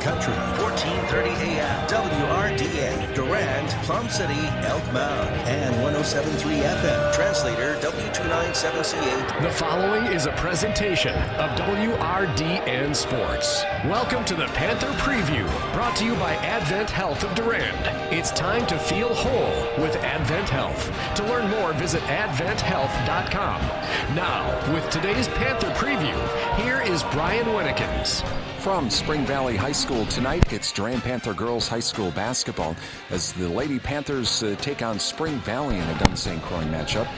country. 1430 AM WRDA, Durand, Plum City, Elk Mound, and 107.3 FM. Translator W297CH. The following is a presentation of WRDN Sports. Welcome to the Panther Preview, brought to you by Advent Health of Durand. It's time to feel whole with Advent Health. To learn more, visit adventhealth.com. Now, with today's Panther Preview, here is Brian Winnekins. From Spring Valley High School tonight, it's Durand Panther Girls High School basketball as the Lady Panthers take on Spring Valley in a Dunn St. Croix matchup.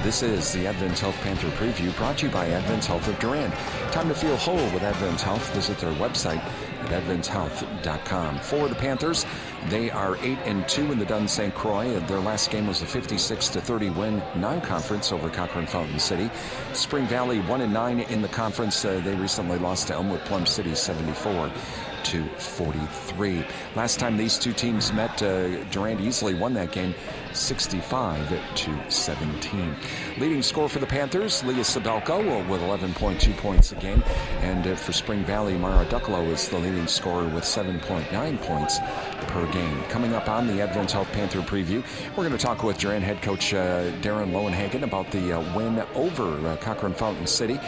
This is the Advent Health Panther Preview, brought to you by Advent Health of Durand. Time to feel whole with Advent Health. Visit their website at adventhealth.com. For the Panthers, they are 8-2 in the Dunn St. Croix. Their last game was a 56-30 win non-conference over Cochran Fountain City. Spring Valley 1-9 in the conference. They recently lost to Elmwood Plum City 74-43. Last time these two teams met, Durand easily won that game 65-17. Leading scorer for the Panthers, Leah Sabelko with 11.2 points a game. And for Spring Valley, Mara Ducklow is the leading scorer with 7.9 points per game. Coming up on the Advent Health Panther Preview, we're going to talk with Durand head coach Darren Lowenhagen about the win over Cochran Fountain City.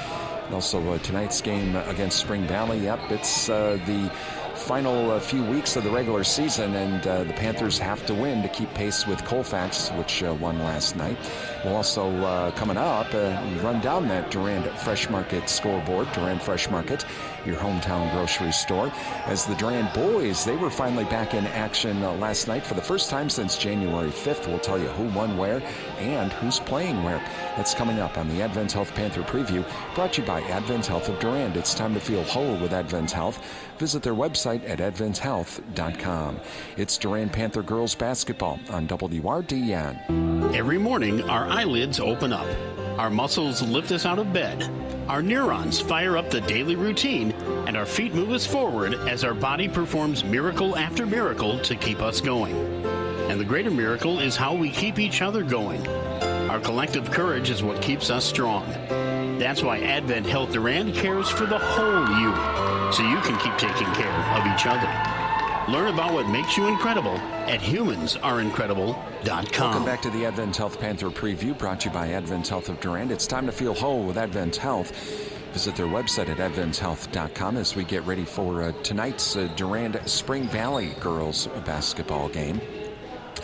And also tonight's game against Spring Valley. Yep, it's the final few weeks of the regular season, and the Panthers have to win to keep pace with Colfax, which won last night. We'll also, coming up, run down that Durand Fresh Market scoreboard. Durand Fresh Market, your hometown grocery store. As the Durand boys, they were finally back in action last night for the first time since January 5th. We'll tell you who won where and who's playing where. That's coming up on the Advent Health Panther Preview, brought to you by Advent Health of Durand. It's time to feel whole with Advent Health. Visit their website at adventhealth.com. It's Durand Panther Girls Basketball on WRDN. Every morning, our eyelids open up. Our muscles lift us out of bed. Our neurons fire up the daily routine, and our feet move us forward as our body performs miracle after miracle to keep us going. And the greater miracle is how we keep each other going. Our collective courage is what keeps us strong. That's why Advent Health Durand cares for the whole you, so you can keep taking care of each other. Learn about what makes you incredible at humansareincredible.com. Welcome back to the Advent Health Panther Preview, brought to you by Advent Health of Durand. It's time to feel whole with Advent Health. Visit their website at adventhealth.com as we get ready for tonight's Durand Spring Valley girls basketball game.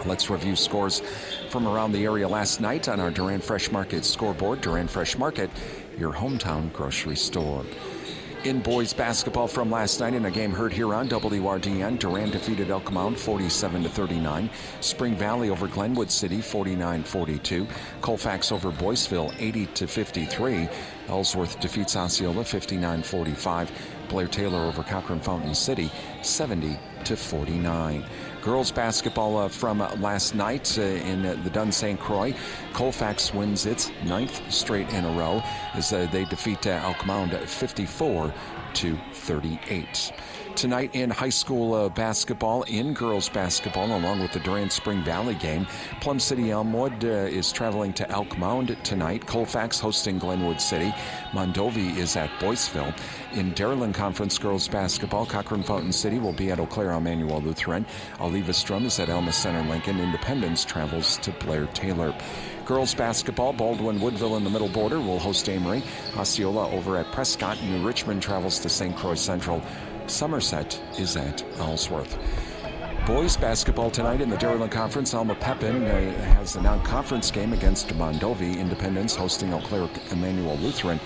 Let's review scores from around the area last night on our Durand Fresh Market scoreboard. Durand Fresh Market, your hometown grocery store. In boys basketball from last night in a game heard here on WRDN, Durand defeated Elk Mound 47-39. Spring Valley over Glenwood City 49-42. Colfax over Boyceville 80-53. Ellsworth defeats Osceola 59-45. Blair Taylor over Cochran Fountain City 70-49. Girls basketball from last night in the Dunn St. Croix. Colfax wins its 9th straight in a row as they defeat Elk Mound 54-38. Tonight in high school basketball, in girls basketball, along with the Durand Spring Valley game, Plum City Elmwood is traveling to Elk Mound tonight. Colfax hosting Glenwood City. Mondovi is at Boyceville. In Dairyland Conference girls basketball, Cochran Fountain City will be at Eau Claire Emmanuel Lutheran. Olivestrom is at Elma Center Lincoln. Independence travels to Blair Taylor. Girls basketball, Baldwin Woodville in the middle border will host Amory. Osceola over at Prescott. New Richmond travels to St. Croix Central. Somerset is at Ellsworth. Boys basketball tonight in the Dairyland Conference. Alma Pepin has a non-conference game against Mondovi. Independence hosting Eau Claire Emmanuel Lutheran.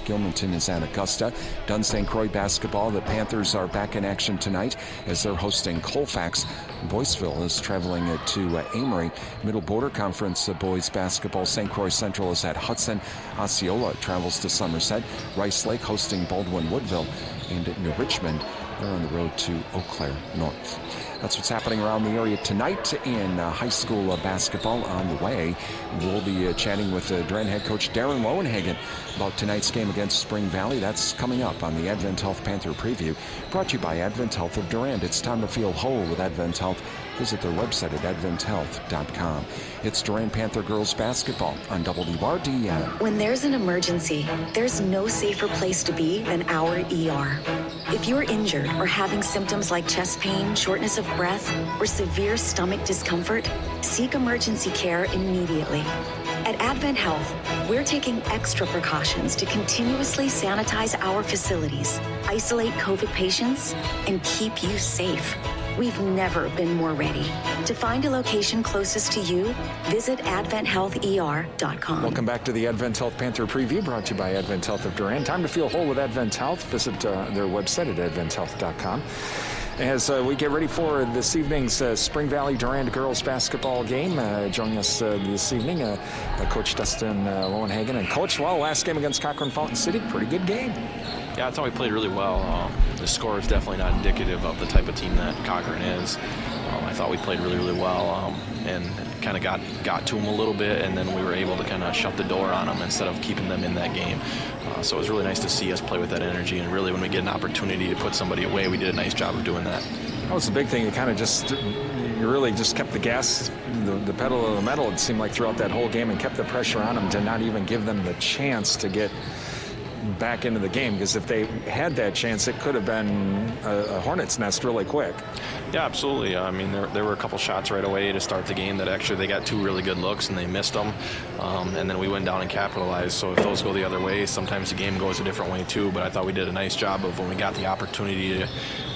Gilmanton is at Augusta. Dunn St. Croix basketball. The Panthers are back in action tonight as they're hosting Colfax. Boyceville is traveling to Amory. Middle Border Conference boys basketball. St. Croix Central is at Hudson. Osceola travels to Somerset. Rice Lake hosting Baldwin Woodville. And New Richmond, they're on the road to Eau Claire North. That's what's happening around the area tonight in high school basketball. On the way, we'll be chatting with Durand head coach Darren Lowenhagen about tonight's game against Spring Valley. That's coming up on the Advent Health Panther Preview, brought to you by Advent Health of Durand. It's time to feel whole with Advent Health. Visit their website at adventhealth.com. It's Durand Panther girls basketball on WRDN. When there's an emergency, there's no safer place to be than our ER. If you're injured or having symptoms like chest pain, shortness of breath, or severe stomach discomfort, seek emergency care immediately. At Advent Health, we're taking extra precautions to continuously sanitize our facilities, isolate COVID patients, and keep you safe. We've never been more ready. To find a location closest to you, visit AdventHealthER.com. Welcome back to the Advent Health Panther Preview, brought to you by Advent Health of Durand. Time to feel whole with Advent Health. Visit their website at AdventHealth.com. As we get ready for this evening's Spring Valley Durand girls basketball game, joining us this evening, Coach Dustin Lowenhagen. And Coach, well, last game against Cochrane Fountain City, pretty good game. Yeah, I thought we played really well. The score is definitely not indicative of the type of team that Cochrane is. I thought we played really, really well and kind of got to them a little bit, and then we were able to kind of shut the door on them instead of keeping them in that game. So it was really nice to see us play with that energy, and really when we get an opportunity to put somebody away, we did a nice job of doing that. That was the big thing. You really just kept the gas, the pedal to the metal, it seemed like, throughout that whole game, and kept the pressure on them to not even give them the chance to get back into the game, because if they had that chance, it could have been a hornet's nest really quick. Yeah, absolutely. I mean, there were a couple shots right away to start the game that actually they got two really good looks and they missed them, and then we went down and capitalized. So if those go the other way, sometimes the game goes a different way too. But I thought we did a nice job of, when we got the opportunity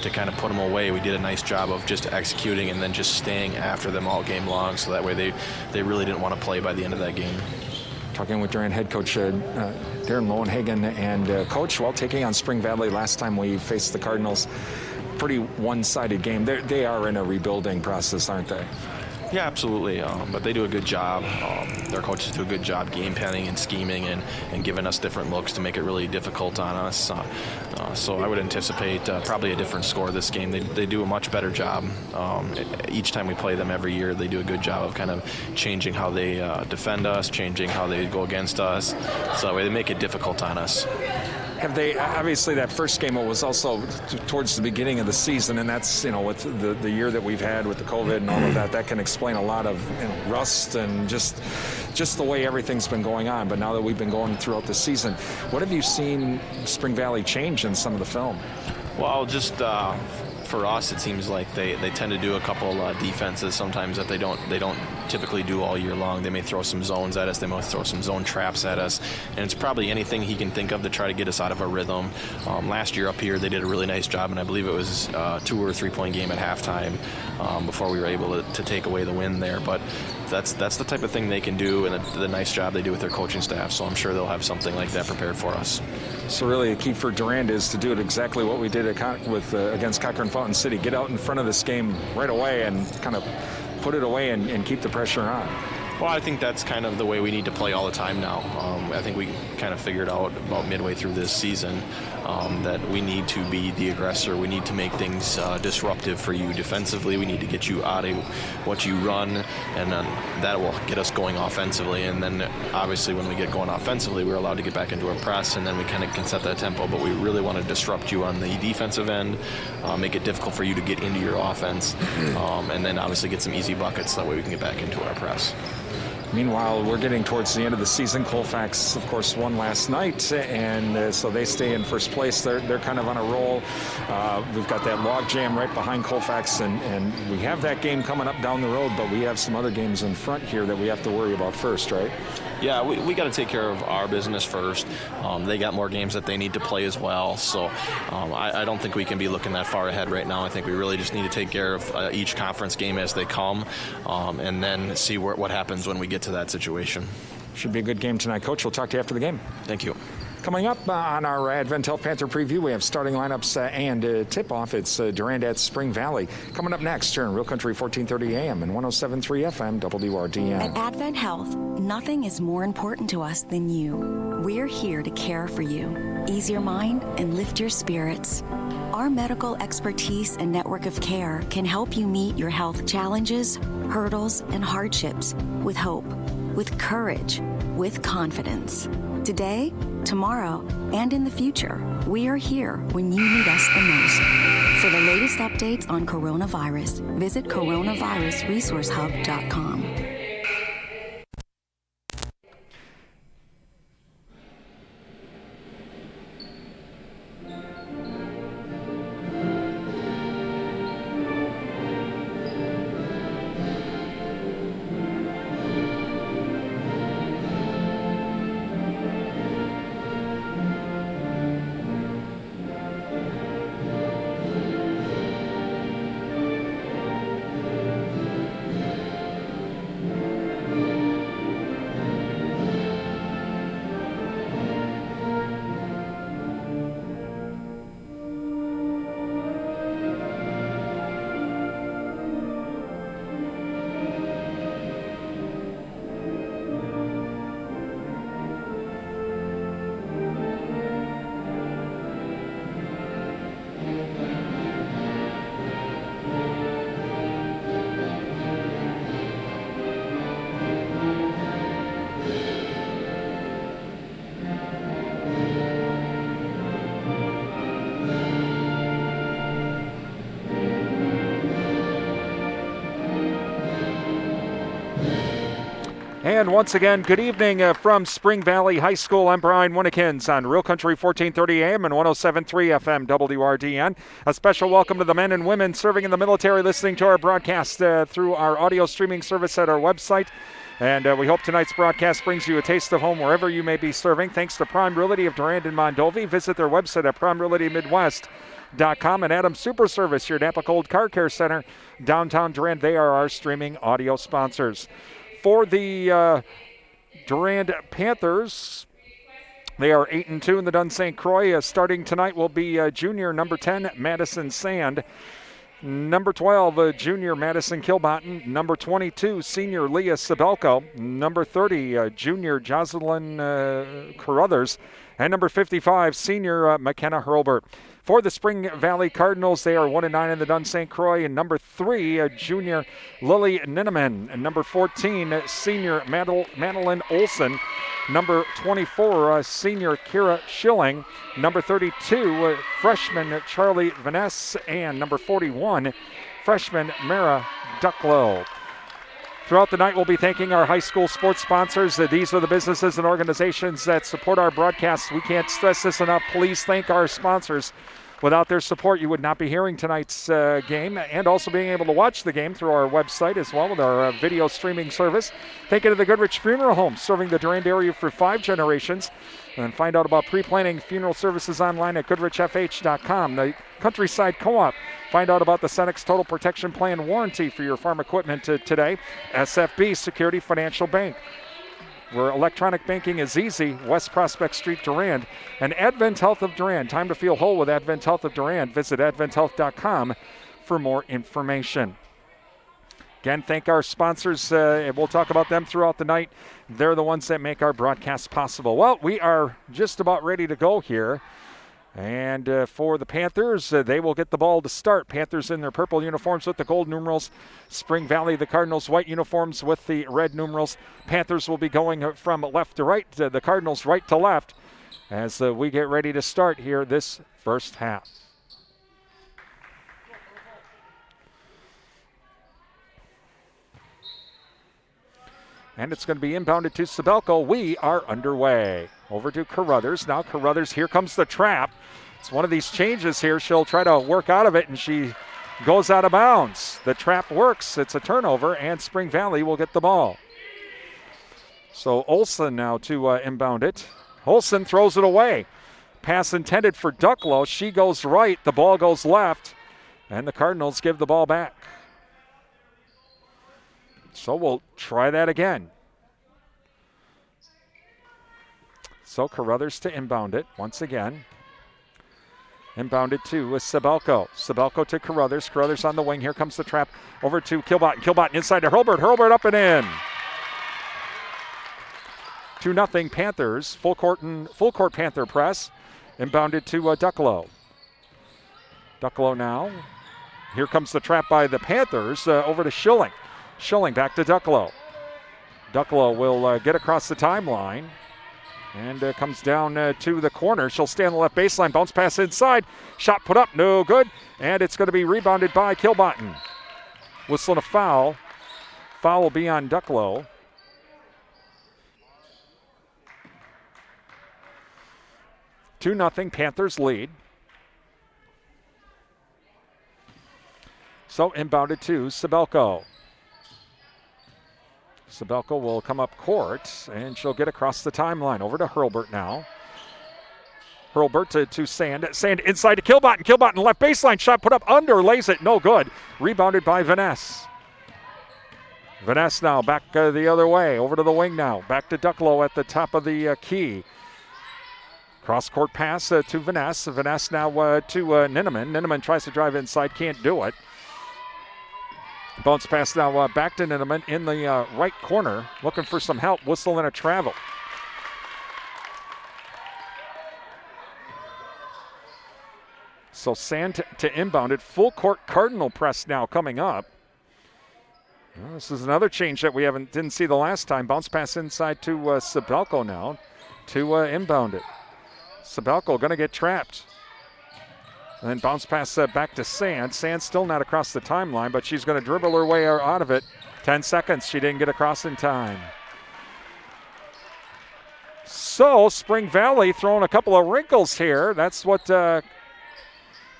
to kind of put them away, we did a nice job of just executing and then just staying after them all game long, so that way they really didn't want to play by the end of that game. Talking with Durand head coach Darren Lowenhagen. And Coach, well, taking on Spring Valley last time we faced the Cardinals, pretty one-sided game. They are in a rebuilding process, aren't they? Yeah, absolutely. But they do a good job. Their coaches do a good job game planning and scheming and giving us different looks to make it really difficult on us. So I would anticipate probably a different score this game. They do a much better job. Each time we play them every year, they do a good job of kind of changing how they defend us, changing how they go against us. So that way they make it difficult on us. Have they, obviously that first game was also towards the beginning of the season, and that's, with the year that we've had with the COVID and all of that can explain a lot of rust and just the way everything's been going on. But now that we've been going throughout the season, what have you seen Spring Valley change in some of the film? Well, just for us, it seems like they tend to do a couple defenses sometimes that they don't typically do all year long. They may throw some zones at us. They may throw some zone traps at us. And it's probably anything he can think of to try to get us out of a rhythm. Last year up here, they did a really nice job, and I believe it was a 2 or 3 point game at halftime before we were able to take away the win there. But that's the type of thing they can do, and the nice job they do with their coaching staff. So I'm sure they'll have something like that prepared for us. So really, the key for Durand is to do it exactly what we did against Cochrane Fountain City. Get out in front of this game right away and kind of put it away and keep the pressure on. Well, I think that's kind of the way we need to play all the time now. I think we kind of figured out about midway through this season that we need to be the aggressor. We need to make things disruptive for you defensively. We need to get you out of what you run, and then that will get us going offensively. And then obviously when we get going offensively, we're allowed to get back into our press, and then we kind of can set that tempo. But we really want to disrupt you on the defensive end, make it difficult for you to get into your offense, and then obviously get some easy buckets. That way we can get back into our press. Meanwhile, we're getting towards the end of the season. Colfax, of course, won last night, and so they stay in first place. They're kind of on a roll. We've got that log jam right behind Colfax, and we have that game coming up down the road, but we have some other games in front here that we have to worry about first, right? Yeah, we got to take care of our business first. They got more games that they need to play as well, so I don't think we can be looking that far ahead right now. I think we really just need to take care of each conference game as they come, and then see what happens when we get to that situation. Should be a good game tonight, Coach. We'll talk to you after the game. Thank you. Coming up on our Advent Health Panther preview, we have starting lineups and tip-off. It's Durand at Spring Valley. Coming up next here in Real Country 1430 AM and 107.3 FM WRDN. At Advent Health, nothing is more important to us than you. We're here to care for you, ease your mind, and lift your spirits. Our medical expertise and network of care can help you meet your health challenges, hurdles, and hardships with hope, with courage, with confidence. Today, tomorrow, and in the future, we are here when you need us the most. For the latest updates on coronavirus, visit coronavirusresourcehub.com. And once again, good evening from Spring Valley High School. I'm Brian Winnekins on Real Country 1430 AM and 107.3 FM WRDN. A special welcome to the men and women serving in the military listening to our broadcast through our audio streaming service at our website. And we hope tonight's broadcast brings you a taste of home wherever you may be serving. Thanks to Prime Realty of Durand and Mondovi. Visit their website at primerealtymidwest.com. And Adams Super Service, your Napa Cold Car Care Center, downtown Durand. They are our streaming audio sponsors. For the Durand Panthers, they are 8-2 in the Dun St. Croix. Starting tonight will be junior number 10, Madison Sand. Number 12, junior Madison Kilbotton. Number 22, senior Leah Sabelko. Number 30, junior Jocelyn Carruthers. And number 55, senior McKenna Hurlbert. For the Spring Valley Cardinals, they are 1-9 in the Dun St. Croix. And number 3, junior Lily Ninneman. And number 14, senior Madeline Olson. Number 24, senior Kira Schilling. Number 32, freshman Charlie Vaness. And number 41, freshman Mara Ducklow. Throughout the night, we'll be thanking our high school sports sponsors. These are the businesses and organizations that support our broadcasts. We can't stress this enough. Please thank our sponsors. Without their support, you would not be hearing tonight's game and also being able to watch the game through our website as well with our video streaming service. Thank you to the Goodrich Funeral Home, serving the Durand area for 5 generations. And find out about pre-planning funeral services online at goodrichfh.com. The Countryside Co-op. Find out about the Cenex Total Protection Plan warranty for your farm equipment today. SFB Security Financial Bank, where electronic banking is easy. West Prospect Street, Durand. And Advent Health of Durand. Time to feel whole with Advent Health of Durand. Visit adventhealth.com for more information. Again, thank our sponsors, and we'll talk about them throughout the night. They're the ones that make our broadcast possible. Well, we are just about ready to go here. And for the Panthers, they will get the ball to start. Panthers in their purple uniforms with the gold numerals. Spring Valley, the Cardinals, white uniforms with the red numerals. Panthers will be going from left to right, the Cardinals right to left, as we get ready to start here this first half. And it's going to be inbounded to Sabelko. We are underway. Over to Carruthers. Now Carruthers, here comes the trap. It's one of these changes here. She'll try to work out of it, and she goes out of bounds. The trap works. It's a turnover, and Spring Valley will get the ball. So Olson now to inbound it. Olson throws it away. Pass intended for Ducklow. She goes right. The ball goes left, and the Cardinals give the ball back. So we'll try that again. So Carruthers to inbound it once again. Inbounded to Sabelko. Sabelko to Carruthers. Carruthers on the wing. Here comes the trap over to Kilbotton. Kilbotton inside to Hurlbert. Hurlbert up and in. 2-0 Panthers. Full court Panther press. Inbounded to Ducklow. Ducklow now. Here comes the trap by the Panthers over to Schilling. Schilling back to Ducklow. Ducklow will get across the timeline and comes down to the corner. She'll stay on the left baseline. Bounce pass inside. Shot put up. No good. And it's going to be rebounded by Kilbotton. Whistling a foul. Foul will be on Ducklow. Two 2-0 Panthers lead. So inbounded to Sabelko. Sabelko will come up court, and she'll get across the timeline. Over to Hurlbert now. Hurlbert to Sand. Sand inside to Kilbotton. Kilbotton left baseline. Shot put up under. Lays it. No good. Rebounded by Vaness. Vaness now back the other way. Over to the wing now. Back to Ducklow at the top of the key. Cross-court pass to Vaness. Vaness now to Ninneman. Ninneman tries to drive inside. Can't do it. Bounce pass now back to Ninneman in the right corner, looking for some help. Whistle and a travel. So Sand to inbound it. Full court Cardinal press now coming up. Well, this is another change that we didn't see the last time. Bounce pass inside to Sabelko now to inbound it. Sabelko going to get trapped. And then bounce pass back to Sand. Sand still not across the timeline, but she's going to dribble her way out of it. 10 seconds. She didn't get across in time. So Spring Valley throwing a couple of wrinkles here. That's what Coach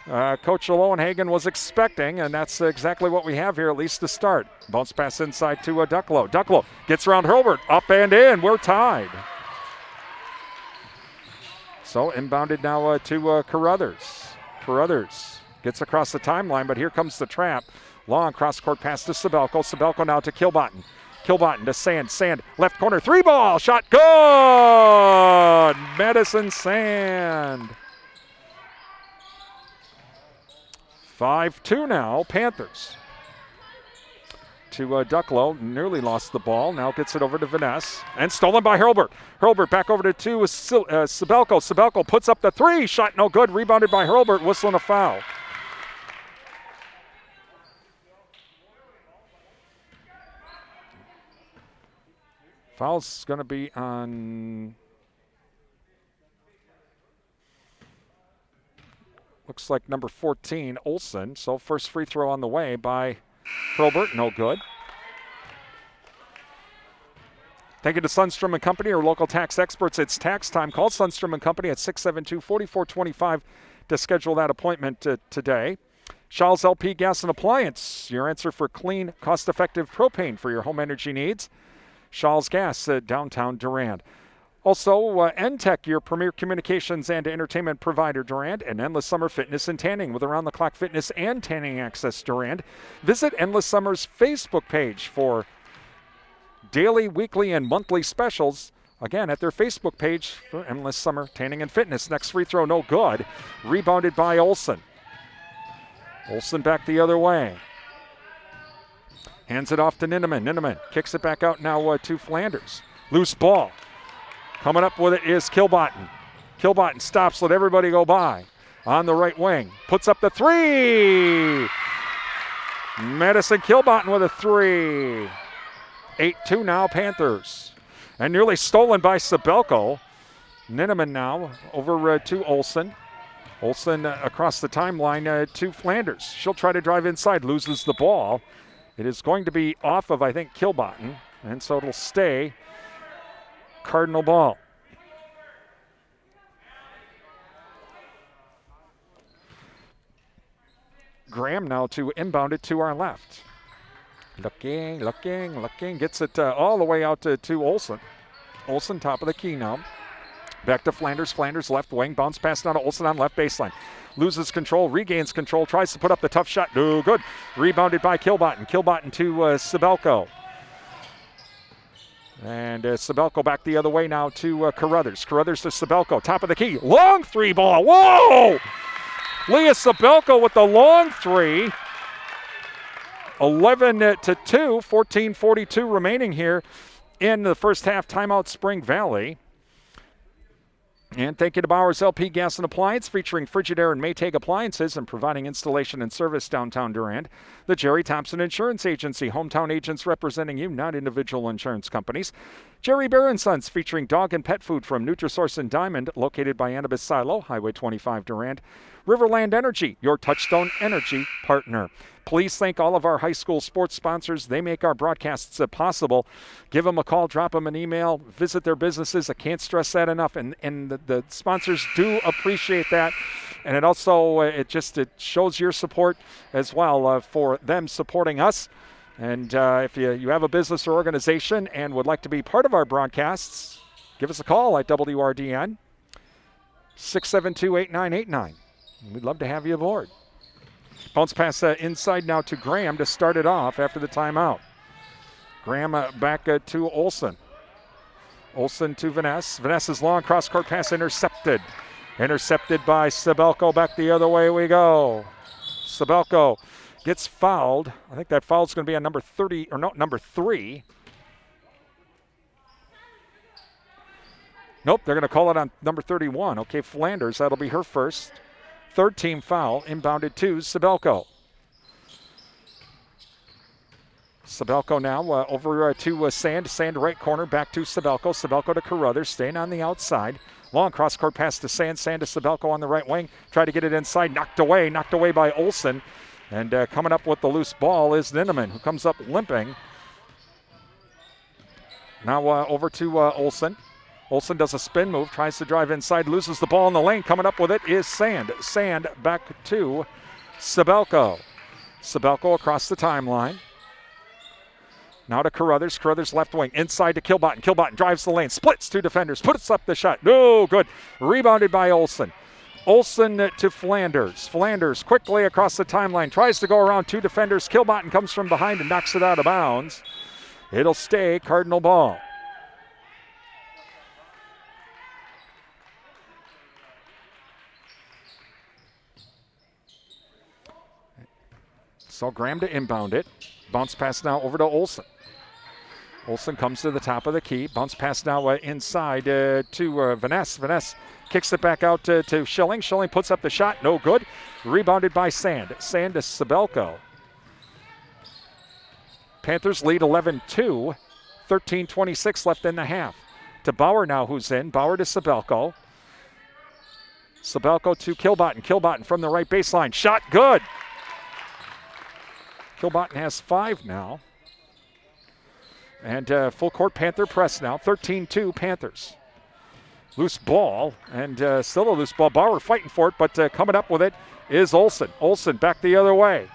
Lowenhagen was expecting, and that's exactly what we have here, at least to start. Bounce pass inside to Ducklow. Ducklow gets around Hilbert, up and in. We're tied. So inbounded now to Carruthers. Carruthers gets across the timeline, but here comes the trap. Long cross-court pass to Sabelko. Sabelko now to Kilbotton. Kilbotton to Sand. Sand, left corner, 3-ball. Shot good! Madison Sand. 5-2 now, Panthers. To Ducklow, nearly lost the ball. Now gets it over to Vaness. And stolen by Hurlbert. Hurlbert back over to Sabelko. Sabelko puts up the 3. Shot no good. Rebounded by Hurlbert. Whistling a foul. Foul's going to be on... Looks like number 14, Olson. So first free throw on the way by Hurlbert. No good. Thank you to Sundstrom & Company, our local tax experts. It's tax time. Call Sundstrom & Company at 672-4425 to schedule that appointment today. Shaw's LP Gas and Appliance, your answer for clean, cost-effective propane for your home energy needs. Shaw's Gas, downtown Durand. Also, NTech, your premier communications and entertainment provider, Durand, and Endless Summer Fitness and Tanning with around-the-clock fitness and tanning access, Durand. Visit Endless Summer's Facebook page for daily, weekly, and monthly specials. Again, at their Facebook page for Endless Summer Tanning and Fitness. Next free throw, no good. Rebounded by Olson. Olson back the other way. Hands it off to Ninneman. Ninneman kicks it back out now to Flanders. Loose ball. Coming up with it is Kilbotton. Kilbotton stops, let everybody go by. On the right wing. Puts up the 3. Madison Kilbotton with a 3. 8-2 now, Panthers. And nearly stolen by Sabelko. Ninneman now over to Olson. Olson across the timeline to Flanders. She'll try to drive inside, loses the ball. It is going to be off of, I think, Kilbotton, and so it'll stay Cardinal ball. Graham now to inbound it to our left. Looking, gets it all the way out to Olson. Olson top of the key now. Back to Flanders. Flanders left wing. Bounce pass now to Olson on left baseline. Loses control, regains control, tries to put up the tough shot. No good. Rebounded by Kilbotton. Kilbotton to Sabelko. And Sabelko back the other way now to Carruthers. Carruthers to Sabelko. Top of the key. Long 3-ball. Whoa! Leah Sabelko with the long 3. 11-2. 14:42 remaining here in the first half. Timeout, Spring Valley. And thank you to Bowers LP Gas and Appliance, featuring Frigidaire and Maytag appliances and providing installation and service downtown Durand. The Jerry Thompson Insurance Agency, hometown agents representing you, not individual insurance companies. Jerry Bear & Sons, featuring dog and pet food from Nutrisource and Diamond, located by Annabis Silo, Highway 25 Durand. Riverland Energy, your Touchstone Energy partner. Please thank all of our high school sports sponsors. They make our broadcasts possible. Give them a call, drop them an email, visit their businesses. I can't stress that enough. And the sponsors do appreciate that. And it also, it shows your support as well for them supporting us. And if you have a business or organization and would like to be part of our broadcasts, give us a call at WRDN 672-8989. We'd love to have you aboard. Bounce pass inside now to Graham to start it off after the timeout. Graham back to Olson. Olson to Vaness. Vaness's long cross-court pass intercepted. Intercepted by Sabelko. Back the other way we go. Sabelko gets fouled. I think that foul's going to be on number 3. Nope, they're going to call it on number 31. Okay, Flanders, that'll be her first. Third team foul, inbounded to Sabelko. Sabelko now over to Sand. Sand right corner, back to Sabelko. Sabelko to Carruthers, staying on the outside. Long cross-court pass to Sand. Sand to Sabelko on the right wing. Try to get it inside, knocked away by Olson. And coming up with the loose ball is Ninneman, who comes up limping. Now over to Olson. Olsen does a spin move, tries to drive inside, loses the ball in the lane. Coming up with it is Sand. Sand back to Sabelko. Sabelko across the timeline. Now to Carruthers. Carruthers left wing. Inside to Kilbottom. Kilbottom drives the lane. Splits two defenders. Puts up the shot. No good. Rebounded by Olsen. Olsen to Flanders. Flanders quickly across the timeline. Tries to go around two defenders. Kilbottom comes from behind and knocks it out of bounds. It'll stay Cardinal ball. So Graham to inbound it. Bounce pass now over to Olsen. Olsen comes to the top of the key. Bounce pass now inside to Vaness. Vaness kicks it back out to Schilling. Schilling puts up the shot. No good. Rebounded by Sand. Sand to Sabelko. Panthers lead 11-2. 13:26 left in the half. To Bauer now, who's in. Bauer to Sabelko. Sabelko to Kilbottom. Kilbottom from the right baseline. Shot good. Kilbottom has 5 now. And full court Panther press now. 13-2 Panthers. Loose ball, and still a loose ball. Bauer fighting for it, but coming up with it is Olsen. Olsen back the other way.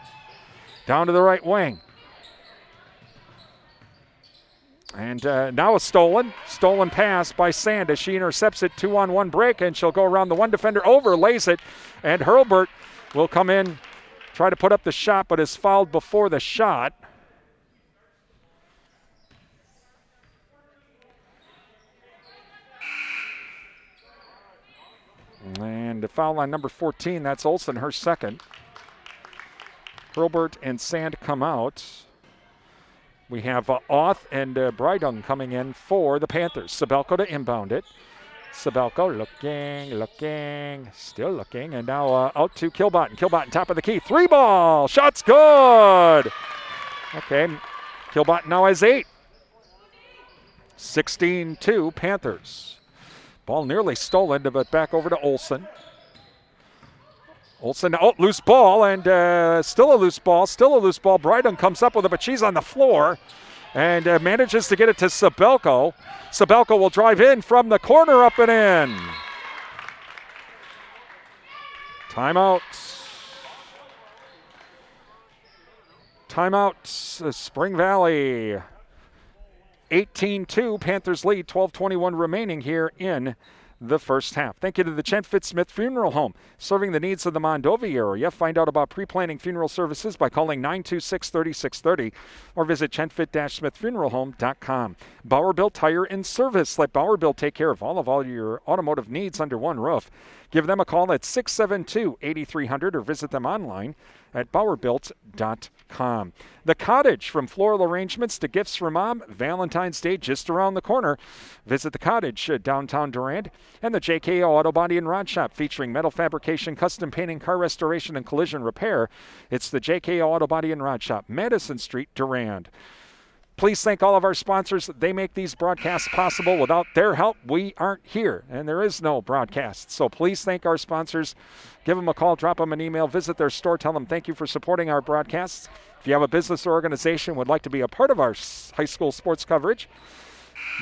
Down to the right wing. And now a stolen pass by Sand as she intercepts it. 2-on-1 break, and she'll go around the one defender, overlays it, and Hurlbert will come in, try to put up the shot, but is fouled before the shot. And the foul line number 14, that's Olsen, her second. Hurlbert and Sand come out. We have Auth and Brydung coming in for the Panthers. Sabelko to inbound it. Sabelko looking, still looking, and now out to Kilbottom. Kilbottom top of the key, 3-ball, shot's good. Okay, Kilbottom now has 8. 16-2 Panthers. Ball nearly stolen, but back over to Olsen. Olsen, loose ball, and still a loose ball. Brydung comes up with it, but she's on the floor and manages to get it to Sabelko. Sabelko will drive in from the corner, up and in. Timeout. Spring Valley. 18-2, Panthers lead, 12:21 remaining here in the first half. Thank you to the Chen Fitzsmith Funeral Home, serving the needs of the Mondovi area. Find out about pre-planning funeral services by calling 926-3630 or visit chenfit-smithfuneralhome.com. Bauerbilt Tire and Service. Let Bauerbilt take care of all your automotive needs under one roof. Give them a call at 672-8300 or visit them online at bauerbilt.com. The Cottage, from floral arrangements to gifts for mom, Valentine's Day just around the corner. Visit the Cottage, downtown Durand, and the JKO Auto Body and Rod Shop, featuring metal fabrication, custom painting, car restoration, and collision repair. It's the JKO Auto Body and Rod Shop, Madison Street, Durand. Please thank all of our sponsors. They make these broadcasts possible. Without their help, we aren't here, and there is no broadcast. So please thank our sponsors. Give them a call, drop them an email, visit their store, tell them thank you for supporting our broadcasts. If you have a business or organization would like to be a part of our high school sports coverage,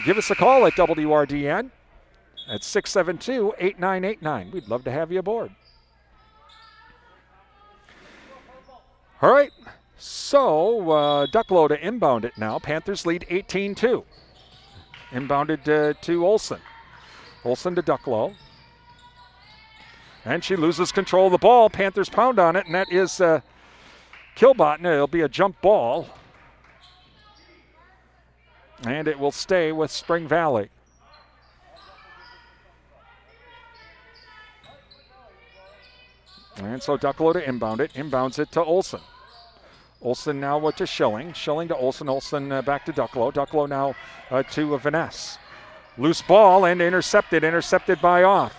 give us a call at WRDN at 672-8989. We'd love to have you aboard. All right. So, Ducklow to inbound it now. Panthers lead 18-2. Inbounded to Olsen. Olsen to Ducklow. And she loses control of the ball. Panthers pound on it, and that is Kilbottom. It'll be a jump ball. And it will stay with Spring Valley. And so Ducklow to inbound it. Inbounds it to Olsen. Olsen now to Schilling. Schilling to Olsen. Olsen back to Ducklow. Ducklow now to Vaness. Loose ball and intercepted. Intercepted by Auth.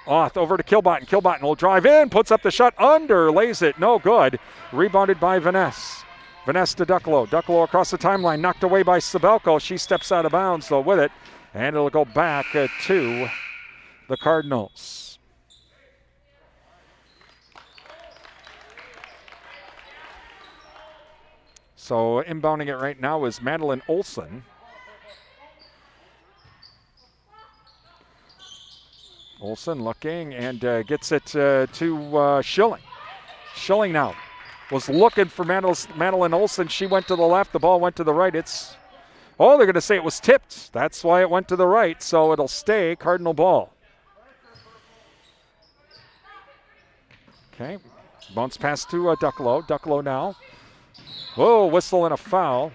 Auth over to Kilbottom. Kilbottom will drive in. Puts up the shot. Under. Lays it. No good. Rebounded by Vaness. Vaness to Ducklow. Ducklow across the timeline. Knocked away by Sabelko. She steps out of bounds though with it. And it'll go back to the Cardinals. So inbounding it right now is Madeline Olsen. Olsen looking and gets it to Schilling. Schilling now was looking for Madeline Olsen. She went to the left. The ball went to the right. They're going to say it was tipped. That's why it went to the right, so it'll stay Cardinal ball. Okay, bounce pass to Ducklow. Ducklow now. Whoa, whistle and a foul.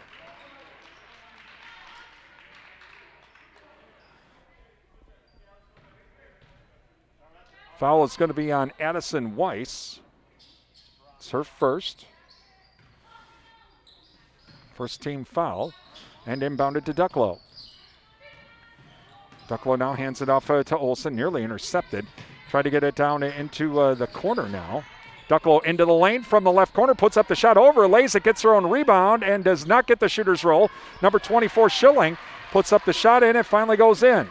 Foul is going to be on Addison Weiss. It's her first. First team foul. And inbounded to Ducklow. Ducklow now hands it off to Olsen, nearly intercepted. Try to get it down into the corner now. Ducklow into the lane from the left corner, puts up the shot over, lays it, gets her own rebound, and does not get the shooter's roll. Number 24, Schilling, puts up the shot in, it finally goes in.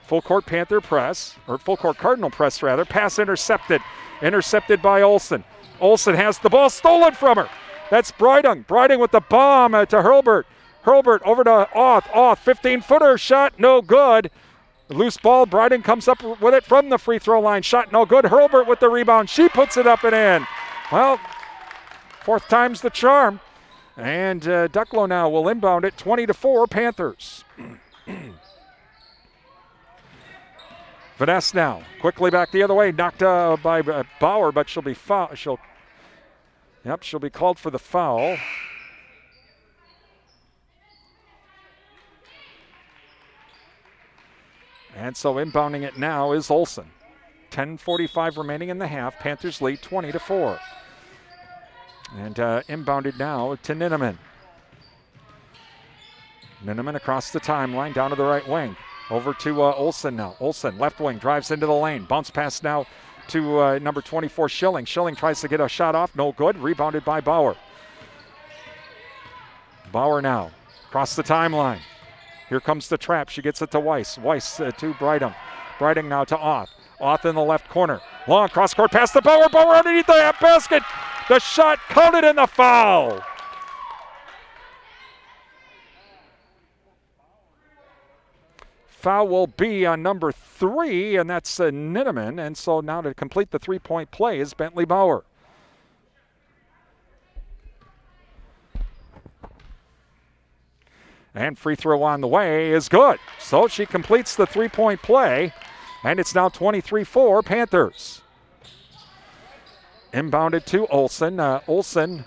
Full court Panther press, or full court Cardinal press rather. Pass intercepted. Intercepted by Olsen. Olsen has the ball stolen from her. That's Breidung. Breidung with the bomb to Hurlbert. Hurlbert over to Auth. Auth, 15-footer shot, no good. Loose ball, Breidung comes up with it from the free throw line. Shot no good. Hurlbert with the rebound. She puts it up and in. Well, fourth time's the charm. And Ducklow now will inbound it, 20-4 Panthers. Vanessa now, quickly back the other way, knocked by Bauer, but she'll be she'll be called for the foul. And so inbounding it now is Olsen. 10:45 remaining in the half. Panthers lead 20-4. And inbounded now to Ninneman. Ninneman across the timeline, down to the right wing. Over to Olsen now. Olsen, left wing, drives into the lane. Bounce pass now to number 24, Schilling. Schilling tries to get a shot off. No good. Rebounded by Bauer. Bauer now across the timeline. Here comes the trap. She gets it to Weiss. Weiss to Breidung. Breidung now to Auth. Auth in the left corner. Long cross-court pass to Bauer. Bauer underneath the basket. The shot counted in the foul. Foul will be on number 3, and that's Ninneman. And so now to complete the three-point play is Bentley Bauer. And free throw on the way is good. So she completes the three-point play, and it's now 23-4 Panthers. Inbounded to Olsen. Olsen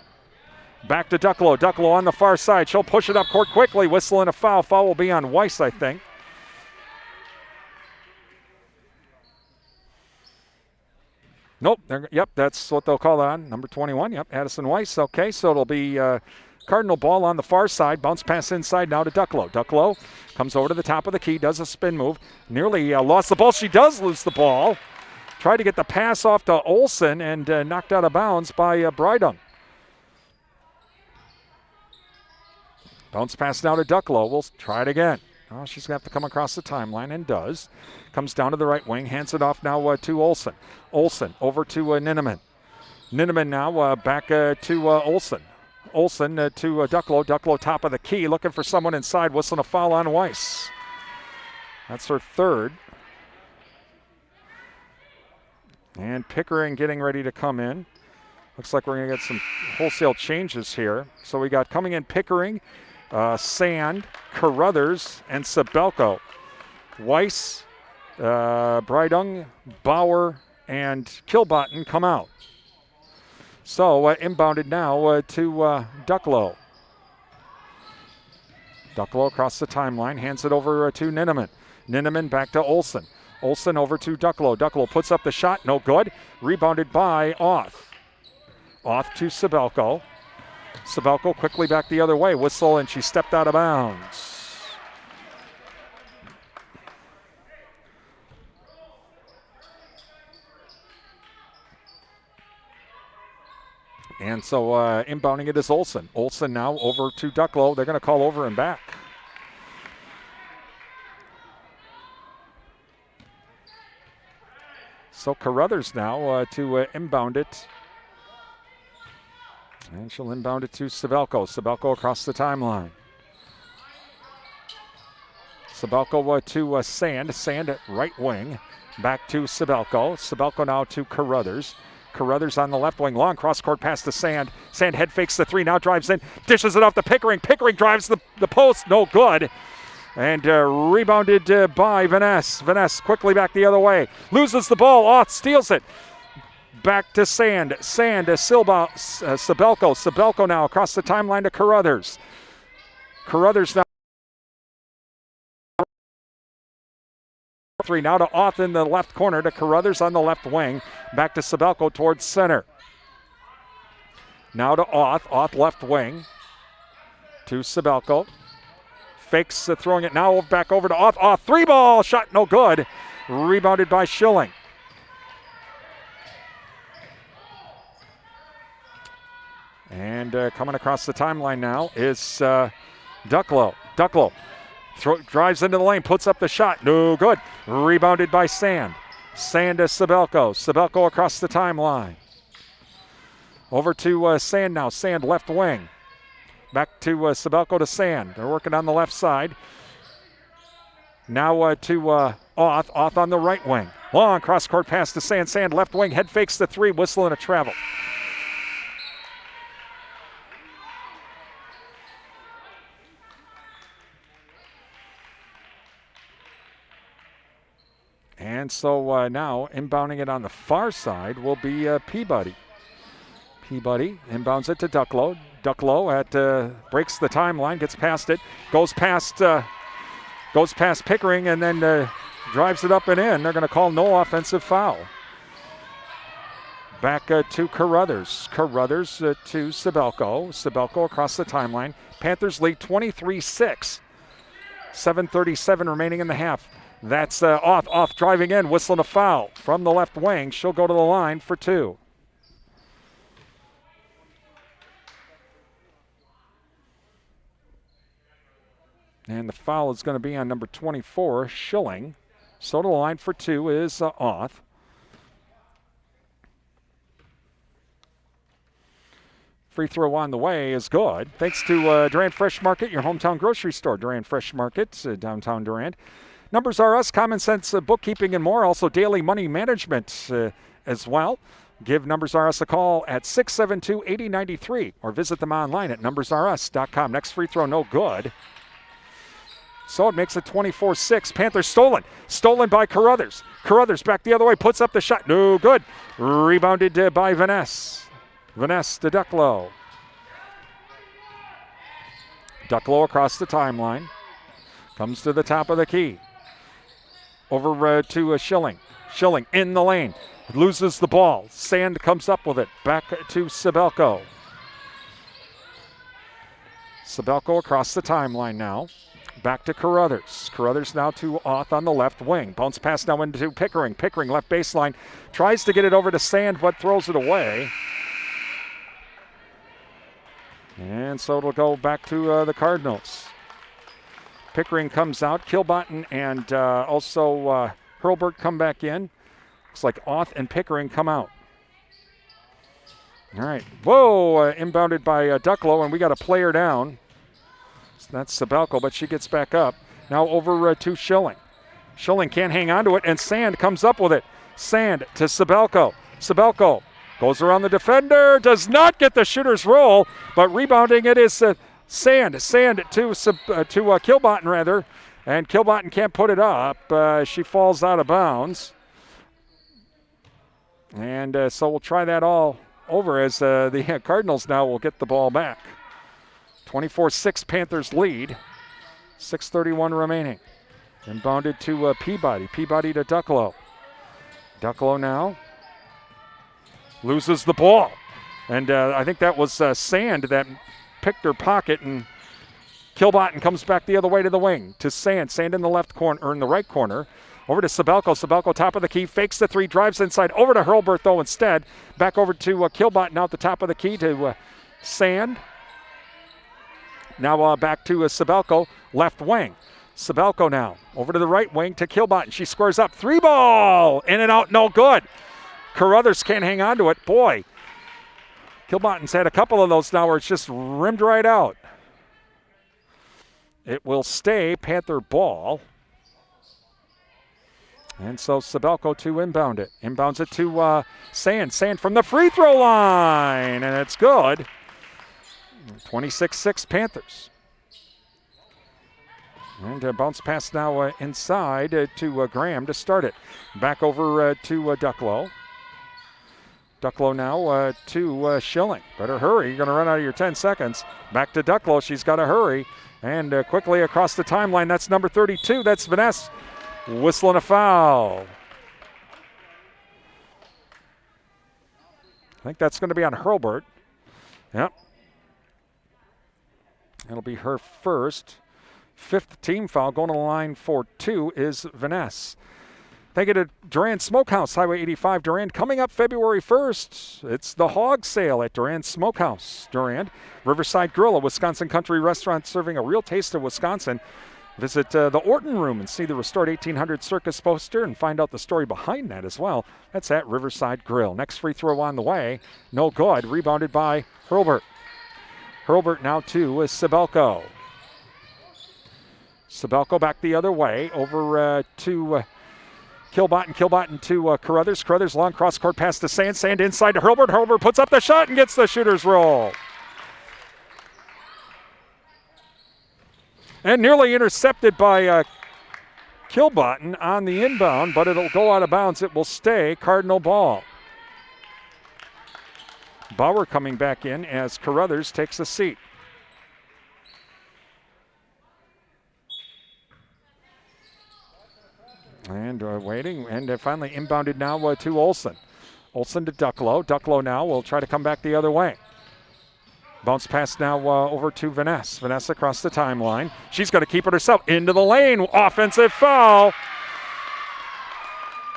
back to Ducklow. Ducklow on the far side. She'll push it up court quickly. Whistle and a foul. Foul will be on Weiss, I think. Nope. Yep, that's what they'll call it on. Number 21. Yep, Addison Weiss. Okay, so it'll be Cardinal ball on the far side. Bounce pass inside now to Ducklow. Ducklow comes over to the top of the key, does a spin move. Nearly lost the ball. She does lose the ball. Tried to get the pass off to Olsen and knocked out of bounds by Breidung. Bounce pass now to Ducklow. We'll try it again. Oh, she's going to have to come across the timeline and does. Comes down to the right wing, hands it off now to Olsen. Olsen over to Ninneman. Ninneman now back to Olsen. Olsen to Ducklow. Ducklow top of the key, looking for someone inside, whistling a foul on Weiss. That's her third. And Pickering getting ready to come in. Looks like we're going to get some wholesale changes here. So we got coming in Pickering, Sand, Carruthers, and Sabelko. Weiss, Breidung, Bauer, and Kilbottom come out. So inbounded now to Ducklow. Ducklow across the timeline, hands it over to Ninneman. Ninneman back to Olsen. Olsen over to Ducklow. Ducklow puts up the shot, no good. Rebounded by Auth. Auth to Sabelko. Sabelko quickly back the other way. Whistle, and she stepped out of bounds. And so inbounding it is Olsen. Olsen now over to Ducklow. They're going to call over and back. So Carruthers now to inbound it. And she'll inbound it to Sabelko. Sabelko across the timeline. Sabelko to Sand. Sand at right wing. Back to Sabelko. Sabelko now to Carruthers. Carruthers on the left wing. Long cross court pass to Sand. Sand head fakes the three. Now drives in. Dishes it off to Pickering. Pickering drives the post. No good. And rebounded by Vaness. Vaness quickly back the other way. Loses the ball. Oth steals it. Back to Sand. Sand to Sabelko. Sabelko now across the timeline to Carruthers. Carruthers now. Three now to Oth in the left corner to Carruthers on the left wing. Back to Sabelko towards center. Now to Oth. Oth left wing to Sabelko. Fakes throwing it now back over to Oth. Oth three ball shot no good. Rebounded by Schilling. And coming across the timeline now is Ducklow. Ducklow drives into the lane, puts up the shot. No good. Rebounded by Sand. Sand to Sabelko. Sabelko across the timeline. Over to Sand now. Sand left wing. Back to Sabelko to Sand. They're working on the left side. Now to Oth. Oth on the right wing. Long cross-court pass to Sand. Sand left wing. Head fakes the three. Whistle and a travel. And so now inbounding it on the far side will be Peabody. Peabody inbounds it to Ducklow. Ducklow breaks the timeline, gets past it, goes past Pickering, and then drives it up and in. They're going to call no offensive foul. Back to Carruthers. Carruthers to Sabelko. Sabelko across the timeline. Panthers lead 23-6. 7:37 remaining in the half. That's Oth. Oth driving in, whistling a foul from the left wing. She'll go to the line for two. And the foul is going to be on number 24, Schilling. So to the line for two is Oth. Free throw on the way is good. Thanks to Durand Fresh Market, your hometown grocery store. Durand Fresh Market, downtown Durand. Numbers are us, common sense bookkeeping and more. Also daily money management as well. Give Numbers R Us a call at 672-8093 or visit them online at numbersrus.com. Next free throw, no good. So it makes it 24-6. Panthers stolen. Stolen by Carruthers. Carruthers back the other way, puts up the shot. No good. Rebounded by Vaness. Vaness to Ducklow. Ducklow across the timeline. Comes to the top of the key. Over to Schilling. Schilling in the lane. Loses the ball. Sand comes up with it. Back to Sabelko. Sabelko across the timeline now. Back to Carruthers. Carruthers now to Oth on the left wing. Bounce pass now into Pickering. Pickering left baseline. Tries to get it over to Sand, but throws it away. And so it'll go back to the Cardinals. Pickering comes out. Kilbotton and also Hurlburt come back in. Looks like Oth and Pickering come out. All right. Whoa, inbounded by Ducklow, and we got a player down. So that's Sabelko, but she gets back up. Now over to Schilling. Schilling can't hang on to it, and Sand comes up with it. Sand to Sabelko. Sabelko goes around the defender, does not get the shooter's roll, but rebounding it is Sand. Sand to Kilbotton, rather, and Kilbotton can't put it up. She falls out of bounds. And so we'll try that all over as the Cardinals now will get the ball back. 24-6 Panthers lead. 6:31 remaining. Inbounded to Peabody. Peabody to Ducklow. Ducklow now loses the ball. And I think that was Sand that picked her pocket, and Kilbotton comes back the other way to the wing to Sand. Sand in the left corner, or in the right corner. Over to Sabelko. Sabelko top of the key, fakes the three, drives inside. Over to Hurlburt though instead. Back over to Kilbotton out the top of the key to Sand. Now back to Sabelko, left wing. Sabelko now over to the right wing to Kilbotton. She squares up. Three ball! In and out, no good. Carruthers can't hang on to it. Boy, Kilbotton's had a couple of those now where it's just rimmed right out. It will stay Panther ball. And so Sabelko to inbound it. Inbounds it to Sand. Sand from the free throw line, and it's good. 26-6 Panthers. And a bounce pass now inside to Graham to start it. Back over to Ducklow. Ducklow now to Schilling. Better hurry. You're going to run out of your 10 seconds. Back to Ducklow. She's got to hurry. And quickly across the timeline. That's number 32. That's Vanessa whistling a foul. I think that's going to be on Hurlburt. Yep. It'll be her first. 5th team foul. Going to the line for 2 is Vanessa. Thank you to Durand Smokehouse, Highway 85, Durand. Coming up February 1st, it's the hog sale at Durand Smokehouse, Durand. Riverside Grill, a Wisconsin country restaurant serving a real taste of Wisconsin. Visit the Orton Room and see the restored 1800 circus poster and find out the story behind that as well. That's at Riverside Grill. Next free throw on the way. No good. Rebounded by Hurlburt. Hurlburt now to Sabelko. Sabelko back the other way over to Kilbottom. Kilbottom to Carruthers. Carruthers long cross court pass to Sand. Sand inside to Hurlburt. Hurlburt puts up the shot and gets the shooter's roll. And nearly intercepted by Kilbottom on the inbound, but it'll go out of bounds. It will stay Cardinal ball. Bauer coming back in as Carruthers takes a seat. And waiting, and finally inbounded now to Olsen. Olsen to Ducklow. Ducklow now will try to come back the other way. Bounce pass now over to Vanessa. Vanessa across the timeline. She's going to keep it herself into the lane. Offensive foul.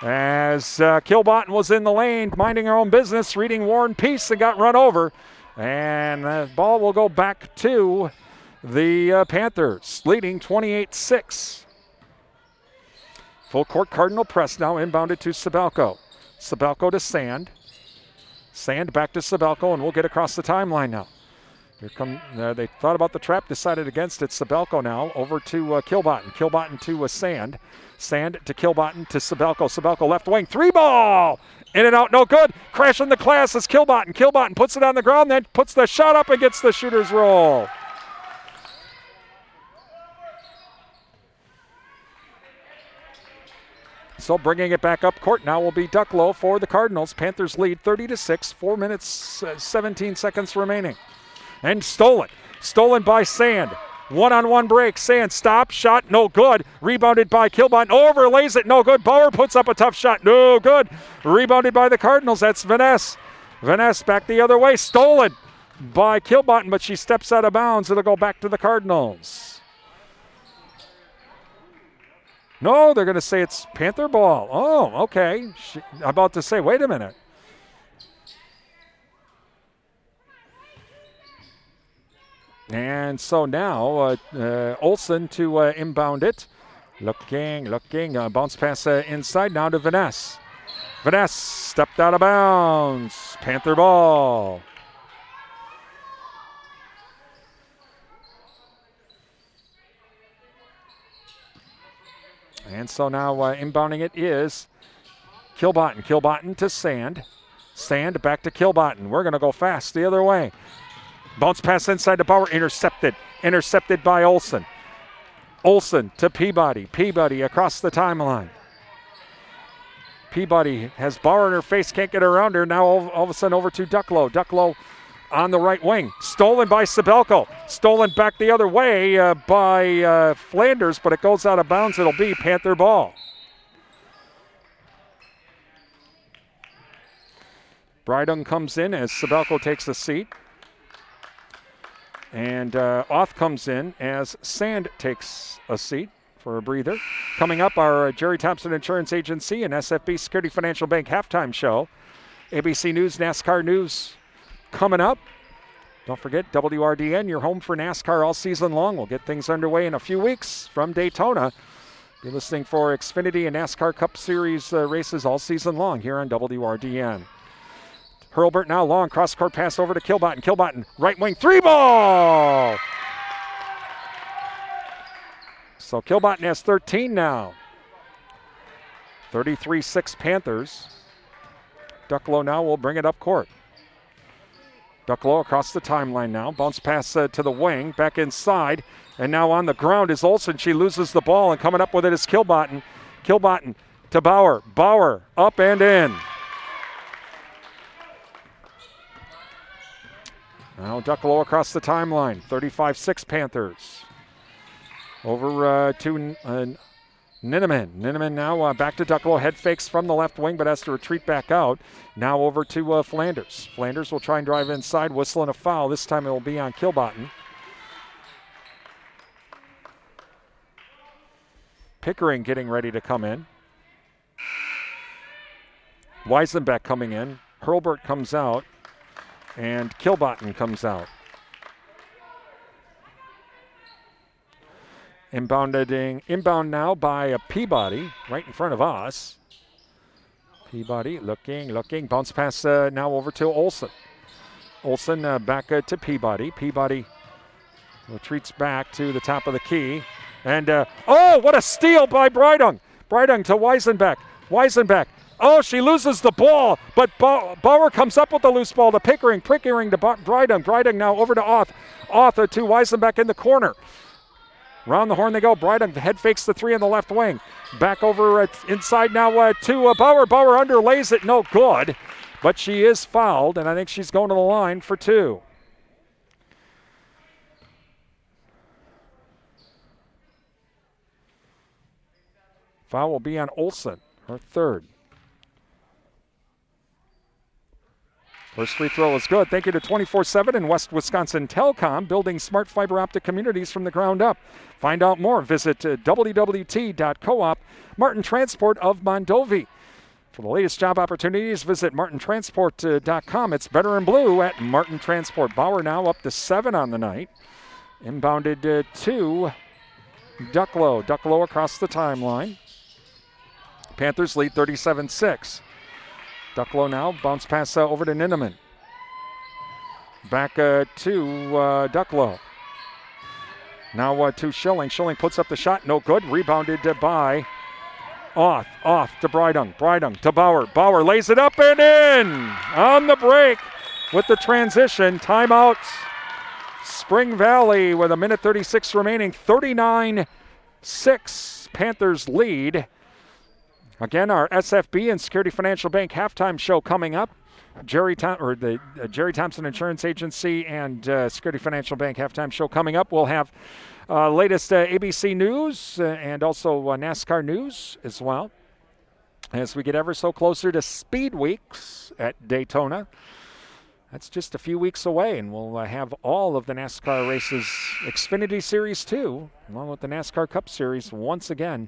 As Kilbottom was in the lane, minding her own business, reading War and Peace, and got run over. And the ball will go back to the Panthers, leading 28-6. Full court Cardinal press now, inbounded to Sabelko. Sabelko to Sand. Sand back to Sabelko, and we'll get across the timeline now. Here come, they thought about the trap, decided against it. Sabelko now over to Kilbottom. Kilbottom to Sand. Sand to Kilbottom to Sabelko. Sabelko left wing, 3 ball! In and out, no good. Crashing the glass is Kilbottom. Kilbottom puts it on the ground, then puts the shot up and gets the shooter's roll. So bringing it back up court now will be Ducklow for the Cardinals. Panthers lead 30-6, 4 minutes, 17 seconds remaining. And stolen. Stolen by Sand. One-on-one break. Sand stops. Shot no good. Rebounded by Kilbottom. Overlays it. No good. Bauer puts up a tough shot. No good. Rebounded by the Cardinals. That's Vanessa. Vanessa back the other way. Stolen by Kilbottom, but she steps out of bounds. It'll go back to the Cardinals. No, they're going to say it's Panther ball. Oh, okay. I'm about to say, wait a minute. And so now Olsen to inbound it. Looking. Bounce pass inside now to Vanessa. Vanessa stepped out of bounds. Panther ball. And so now inbounding it is Kilbottom. Kilbottom to Sand. Sand back to Kilbottom. We're going to go fast the other way. Bounce pass inside to Bauer. Intercepted. Intercepted by Olsen. Olsen to Peabody. Peabody across the timeline. Peabody has Bauer in her face. Can't get around her. Now all of a sudden over to Ducklow. Ducklow on the right wing. Stolen by Sabelko. Stolen back the other way by Flanders, but it goes out of bounds. It'll be Panther ball. Brydung comes in as Sabelko takes the seat. And Oth comes in as Sand takes a seat for a breather. Coming up, our Jerry Thompson Insurance Agency and SFB Security Financial Bank halftime show. ABC News, NASCAR News coming up. Don't forget, WRDN, your home for NASCAR all season long. We'll get things underway in a few weeks from Daytona. You're listening for Xfinity and NASCAR Cup Series races all season long here on WRDN. Hurlburt now long, cross-court pass over to Kilbottom. Kilbottom, right wing, 3 ball! So Kilbottom has 13 now. 33-6 Panthers. Ducklow now will bring it up court. Ducklow across the timeline now. Bounce pass to the wing, back inside. And now on the ground is Olsen. She loses the ball, and coming up with it is Kilbottom. Kilbottom to Bauer. Bauer up and in. Now Ducklow across the timeline. 35-6 Panthers. Over to Ninneman. Ninneman now back to Ducklow. Head fakes from the left wing, but has to retreat back out. Now over to Flanders. Flanders will try and drive inside, whistling a foul. This time it will be on Kilbottom. Pickering getting ready to come in. Weisenbeck coming in. Hurlburt comes out. And Kilbottom comes out. Inbound now by Peabody, right in front of us. Peabody looking. Bounce pass now over to Olsen. Olsen back to Peabody. Peabody retreats back to the top of the key. And, what a steal by Breidung. Breidung to Weisenbeck. Weisenbeck. Oh, she loses the ball, but Bauer comes up with the loose ball to Pickering. Pickering to Breidung. Breidung now over to Auth. Auth to Weisenbeck in the corner. Round the horn they go. Breidung head fakes the three on the left wing. Back over inside now to Bauer. Bauer underlays it. No good. But she is fouled, and I think she's going to the line for two. Foul will be on Olsen, her third. First free throw is good. Thank you to 24/7 and West Wisconsin Telcom, building smart fiber optic communities from the ground up. Find out more. Visit wwt.coop. Martin Transport of Mondovi. For the latest job opportunities, visit martintransport.com. It's better in blue at Martin Transport. Bauer now up to 7 on the night. Inbounded to Ducklow. Ducklow across the timeline. Panthers lead 37-6. Ducklow now, bounce pass over to Ninneman. Back to Ducklow. Now to Schilling. Schilling puts up the shot, no good. Rebounded by Auth. Auth to Breidung. Breidung to Bauer. Bauer lays it up and in on the break with the transition. Timeout. Spring Valley with 1:36 remaining. 39-6 Panthers lead. Again, our SFB and Security Financial Bank halftime show coming up. Jerry Thompson Insurance Agency and Security Financial Bank halftime show coming up. We'll have latest ABC news and also NASCAR news as well as we get ever so closer to Speed Weeks at Daytona. That's just a few weeks away, and we'll have all of the NASCAR races, Xfinity Series 2, along with the NASCAR Cup Series once again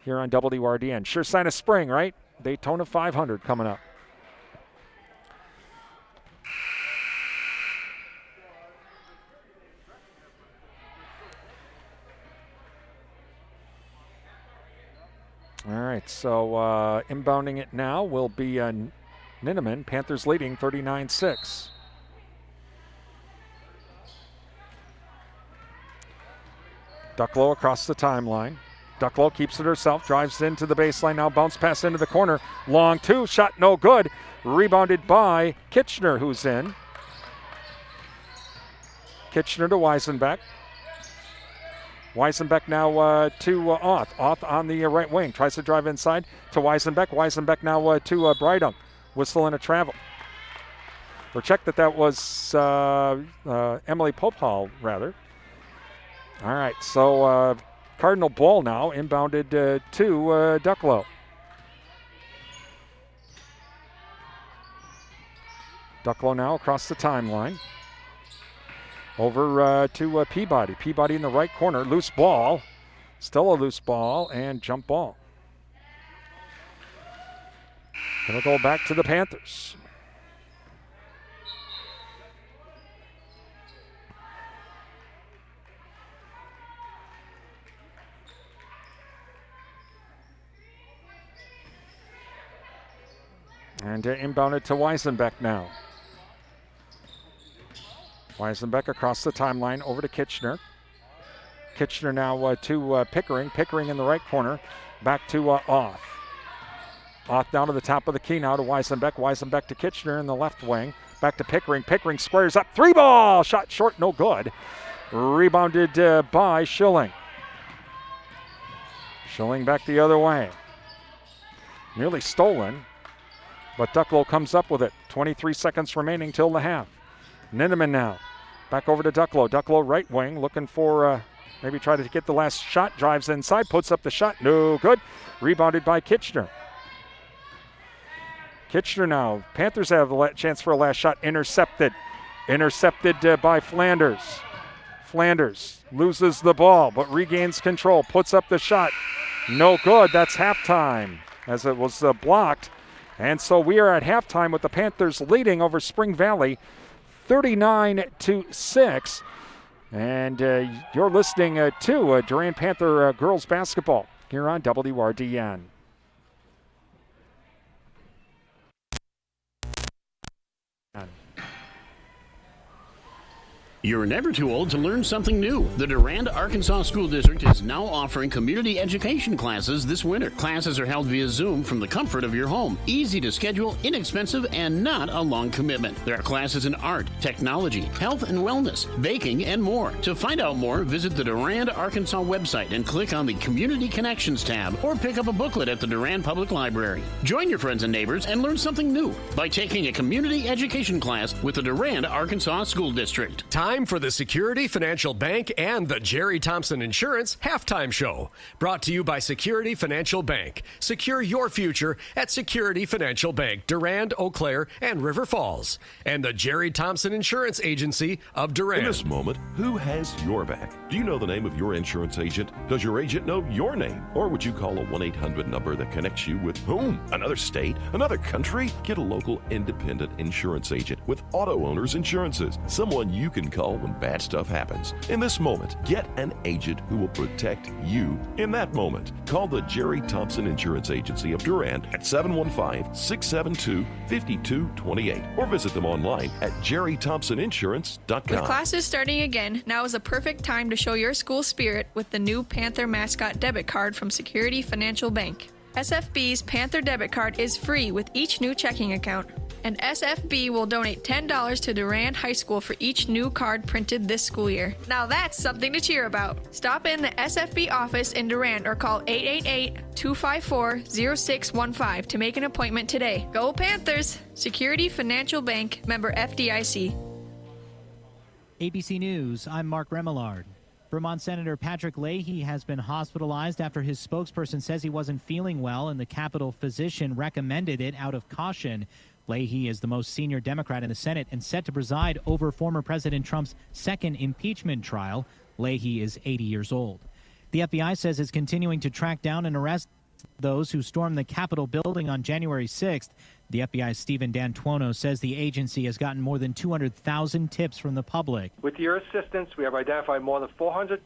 here on WRDN. Sure sign of spring, right? Daytona 500 coming up. All right, so inbounding it now will be Ninneman. Panthers leading 39-6. Ducklow across the timeline. Ducklow keeps it herself, drives into the baseline, now bounce pass into the corner. Long two, shot no good. Rebounded by Kitchener, who's in. Kitchener to Weisenbeck. Weisenbeck now to Auth. Auth on the right wing, tries to drive inside to Weisenbeck. Weisenbeck now to Breidung. Whistle and a travel. Or check that was Emily Popehall, rather. All right, so Cardinal ball now, inbounded to Ducklow. Ducklow now across the timeline. Over to Peabody. Peabody in the right corner. Loose ball. Still a loose ball and jump ball. It'll go back to the Panthers. And inbounded to Weisenbeck now. Weisenbeck across the timeline over to Kitchener. Kitchener now to Pickering. Pickering in the right corner. Back to Auth. Off down to the top of the key now to Weisenbeck. Weisenbeck to Kitchener in the left wing. Back to Pickering. Pickering squares up. 3-ball. Shot short, no good. Rebounded by Schilling. Schilling back the other way. Nearly stolen, but Ducklow comes up with it. 23 seconds remaining till the half. Ninneman now. Back over to Ducklow. Ducklow right wing looking for maybe try to get the last shot. Drives inside. Puts up the shot. No good. Rebounded by Kitchener. Kitchener now. Panthers have a chance for a last shot. Intercepted. Intercepted by Flanders. Flanders loses the ball but regains control. Puts up the shot. No good. That's halftime as it was blocked. And so we are at halftime with the Panthers leading over Spring Valley 39-6. And you're listening to Durand Panther girls basketball here on WRDN. You're never too old to learn something new. The Durand, Arkansas School District is now offering community education classes this winter. Classes are held via Zoom from the comfort of your home. Easy to schedule, inexpensive, and not a long commitment. There are classes in art, technology, health and wellness, baking, and more. To find out more, visit the Durand, Arkansas website and click on the Community Connections tab or pick up a booklet at the Durand Public Library. Join your friends and neighbors and learn something new by taking a community education class with the Durand, Arkansas School District. Time for the Security Financial Bank and the Jerry Thompson Insurance Halftime Show. Brought to you by Security Financial Bank. Secure your future at Security Financial Bank, Durand, Eau Claire, and River Falls. And the Jerry Thompson Insurance Agency of Durand. In this moment, who has your back? Do you know the name of your insurance agent? Does your agent know your name? Or would you call a 1-800 number that connects you with whom? Another state? Another country? Get a local independent insurance agent with Auto Owners Insurances. Someone you can call when bad stuff happens. In this moment, get an agent who will protect you in that moment. Call the Jerry Thompson Insurance Agency of Durand at 715-672-5228 or visit them online at jerrythompsoninsurance.com. With classes starting again, now is a perfect time to show your school spirit with the new Panther mascot debit card from Security Financial Bank. SFB's Panther debit card is free with each new checking account. And SFB will donate $10 to Durand High School for each new card printed this school year. Now that's something to cheer about. Stop in the SFB office in Durand or call 888-254-0615 to make an appointment today. Go Panthers! Security Financial Bank, member FDIC. ABC News, I'm Mark Remillard. Vermont Senator Patrick Leahy has been hospitalized after his spokesperson says he wasn't feeling well and the Capitol physician recommended it out of caution. Leahy is the most senior Democrat in the Senate and set to preside over former President Trump's second impeachment trial. Leahy is 80 years old. The FBI says it's continuing to track down and arrest those who stormed the Capitol building on January 6th. The FBI's Stephen D'Antuono says the agency has gotten more than 200,000 tips from the public. With your assistance, we have identified more than 400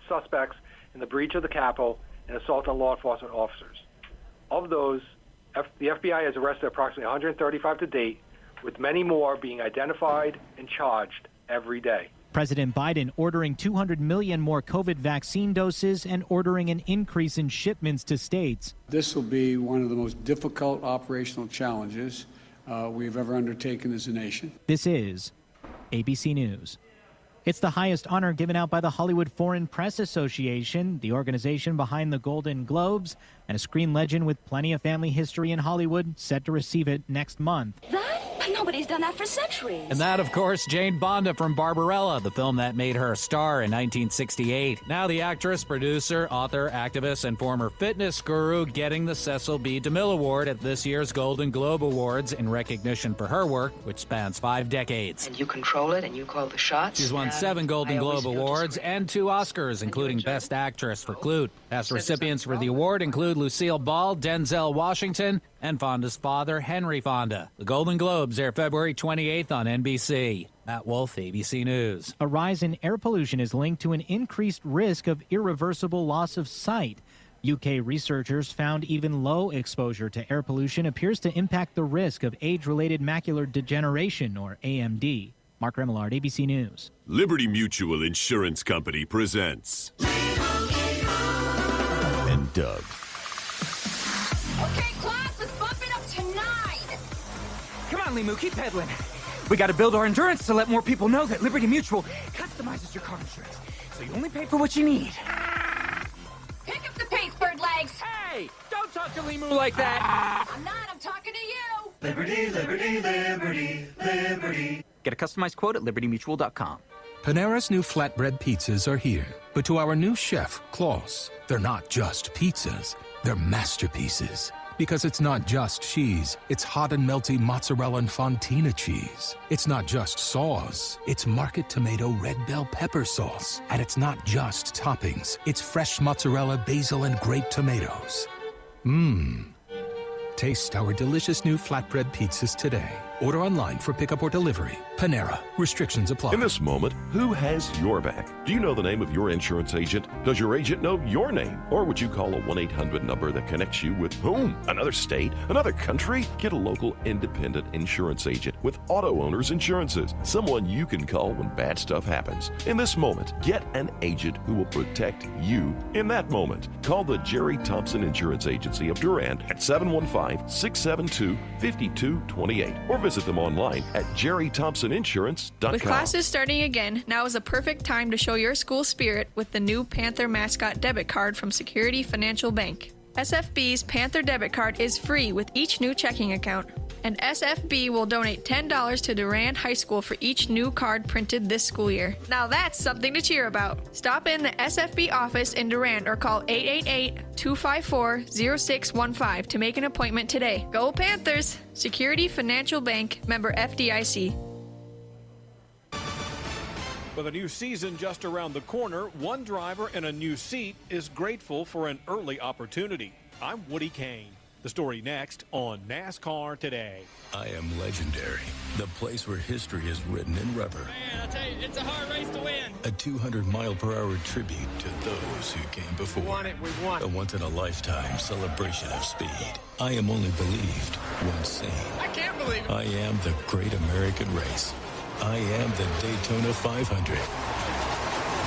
suspects in the breach of the Capitol and assault on law enforcement officers. Of those, the FBI has arrested approximately 135 to date, with many more being identified and charged every day. President Biden ordering 200 million more COVID vaccine doses and ordering an increase in shipments to states. This will be one of the most difficult operational challenges we've ever undertaken as a nation. This is ABC News. It's the highest honor given out by the Hollywood Foreign Press Association, the organization behind the Golden Globes, and a screen legend with plenty of family history in Hollywood set to receive it next month. Nobody's done that for centuries. And that, of course, Jane Fonda from Barbarella, the film that made her a star in 1968. Now the actress, producer, author, activist, and former fitness guru getting the Cecil B. DeMille Award at this year's Golden Globe Awards in recognition for her work, which spans 5 decades. And you control it and you call the shots. She's won 7 Golden Globe Awards and 2 Oscars, including Best Actress for Klute. Past recipients for the award include Lucille Ball, Denzel Washington, and Fonda's father, Henry Fonda. The Golden Globes air February 28th on NBC. Matt Wolf, ABC News. A rise in air pollution is linked to an increased risk of irreversible loss of sight. UK researchers found even low exposure to air pollution appears to impact the risk of age-related macular degeneration, or AMD. Mark Remillard, ABC News. Liberty Mutual Insurance Company presents and Doug. Okay, class, it's on, Limu. Keep pedaling. We got to build our endurance to let more people know that Liberty Mutual customizes your car insurance, so you only pay for what you need. Pick up the pace, bird legs. Hey, don't talk to Limu like that. I'm not. I'm talking to you. Liberty, liberty, liberty, liberty. Get a customized quote at libertymutual.com. Panera's new flatbread pizzas are here. But to our new chef, Klaus, they're not just pizzas. They're masterpieces. Because it's not just cheese. It's hot and melty mozzarella and fontina cheese. It's not just sauce. It's market tomato red bell pepper sauce. And it's not just toppings. It's fresh mozzarella, basil, and grape tomatoes. Taste our delicious new flatbread pizzas today. Order online for pickup or delivery. Panera. Restrictions apply. In this moment, who has your back? Do you know the name of your insurance agent? Does your agent know your name? Or would you call a 1-800 number that connects you with whom? Another state? Another country? Get a local independent insurance agent with Auto Owners Insurances. Someone you can call when bad stuff happens. In this moment, get an agent who will protect you in that moment. Call the Jerry Thompson Insurance Agency of Durand at 715-672-5228 or visit them online at jerrythompsoninsurance.com. With classes starting again, now is a perfect time to show your school spirit with the new Panther Mascot Debit Card from Security Financial Bank. SFB's Panther Debit Card is free with each new checking account, and SFB will donate $10 to Durand High School for each new card printed this school year. Now that's something to cheer about. Stop in the SFB office in Durand or call 888-254-0615 to make an appointment today. Go Panthers! Security Financial Bank, member FDIC. With a new season just around the corner, one driver in a new seat is grateful for an early opportunity. I'm Woody Kane. The story next on NASCAR Today. I am legendary. The place where history is written in rubber. Man, I tell you, it's a hard race to win. A 200-mile-per-hour tribute to those who came before. We won it. A once-in-a-lifetime celebration of speed. I am only believed when seen. I can't believe it. I am the Great American Race. I am the Daytona 500.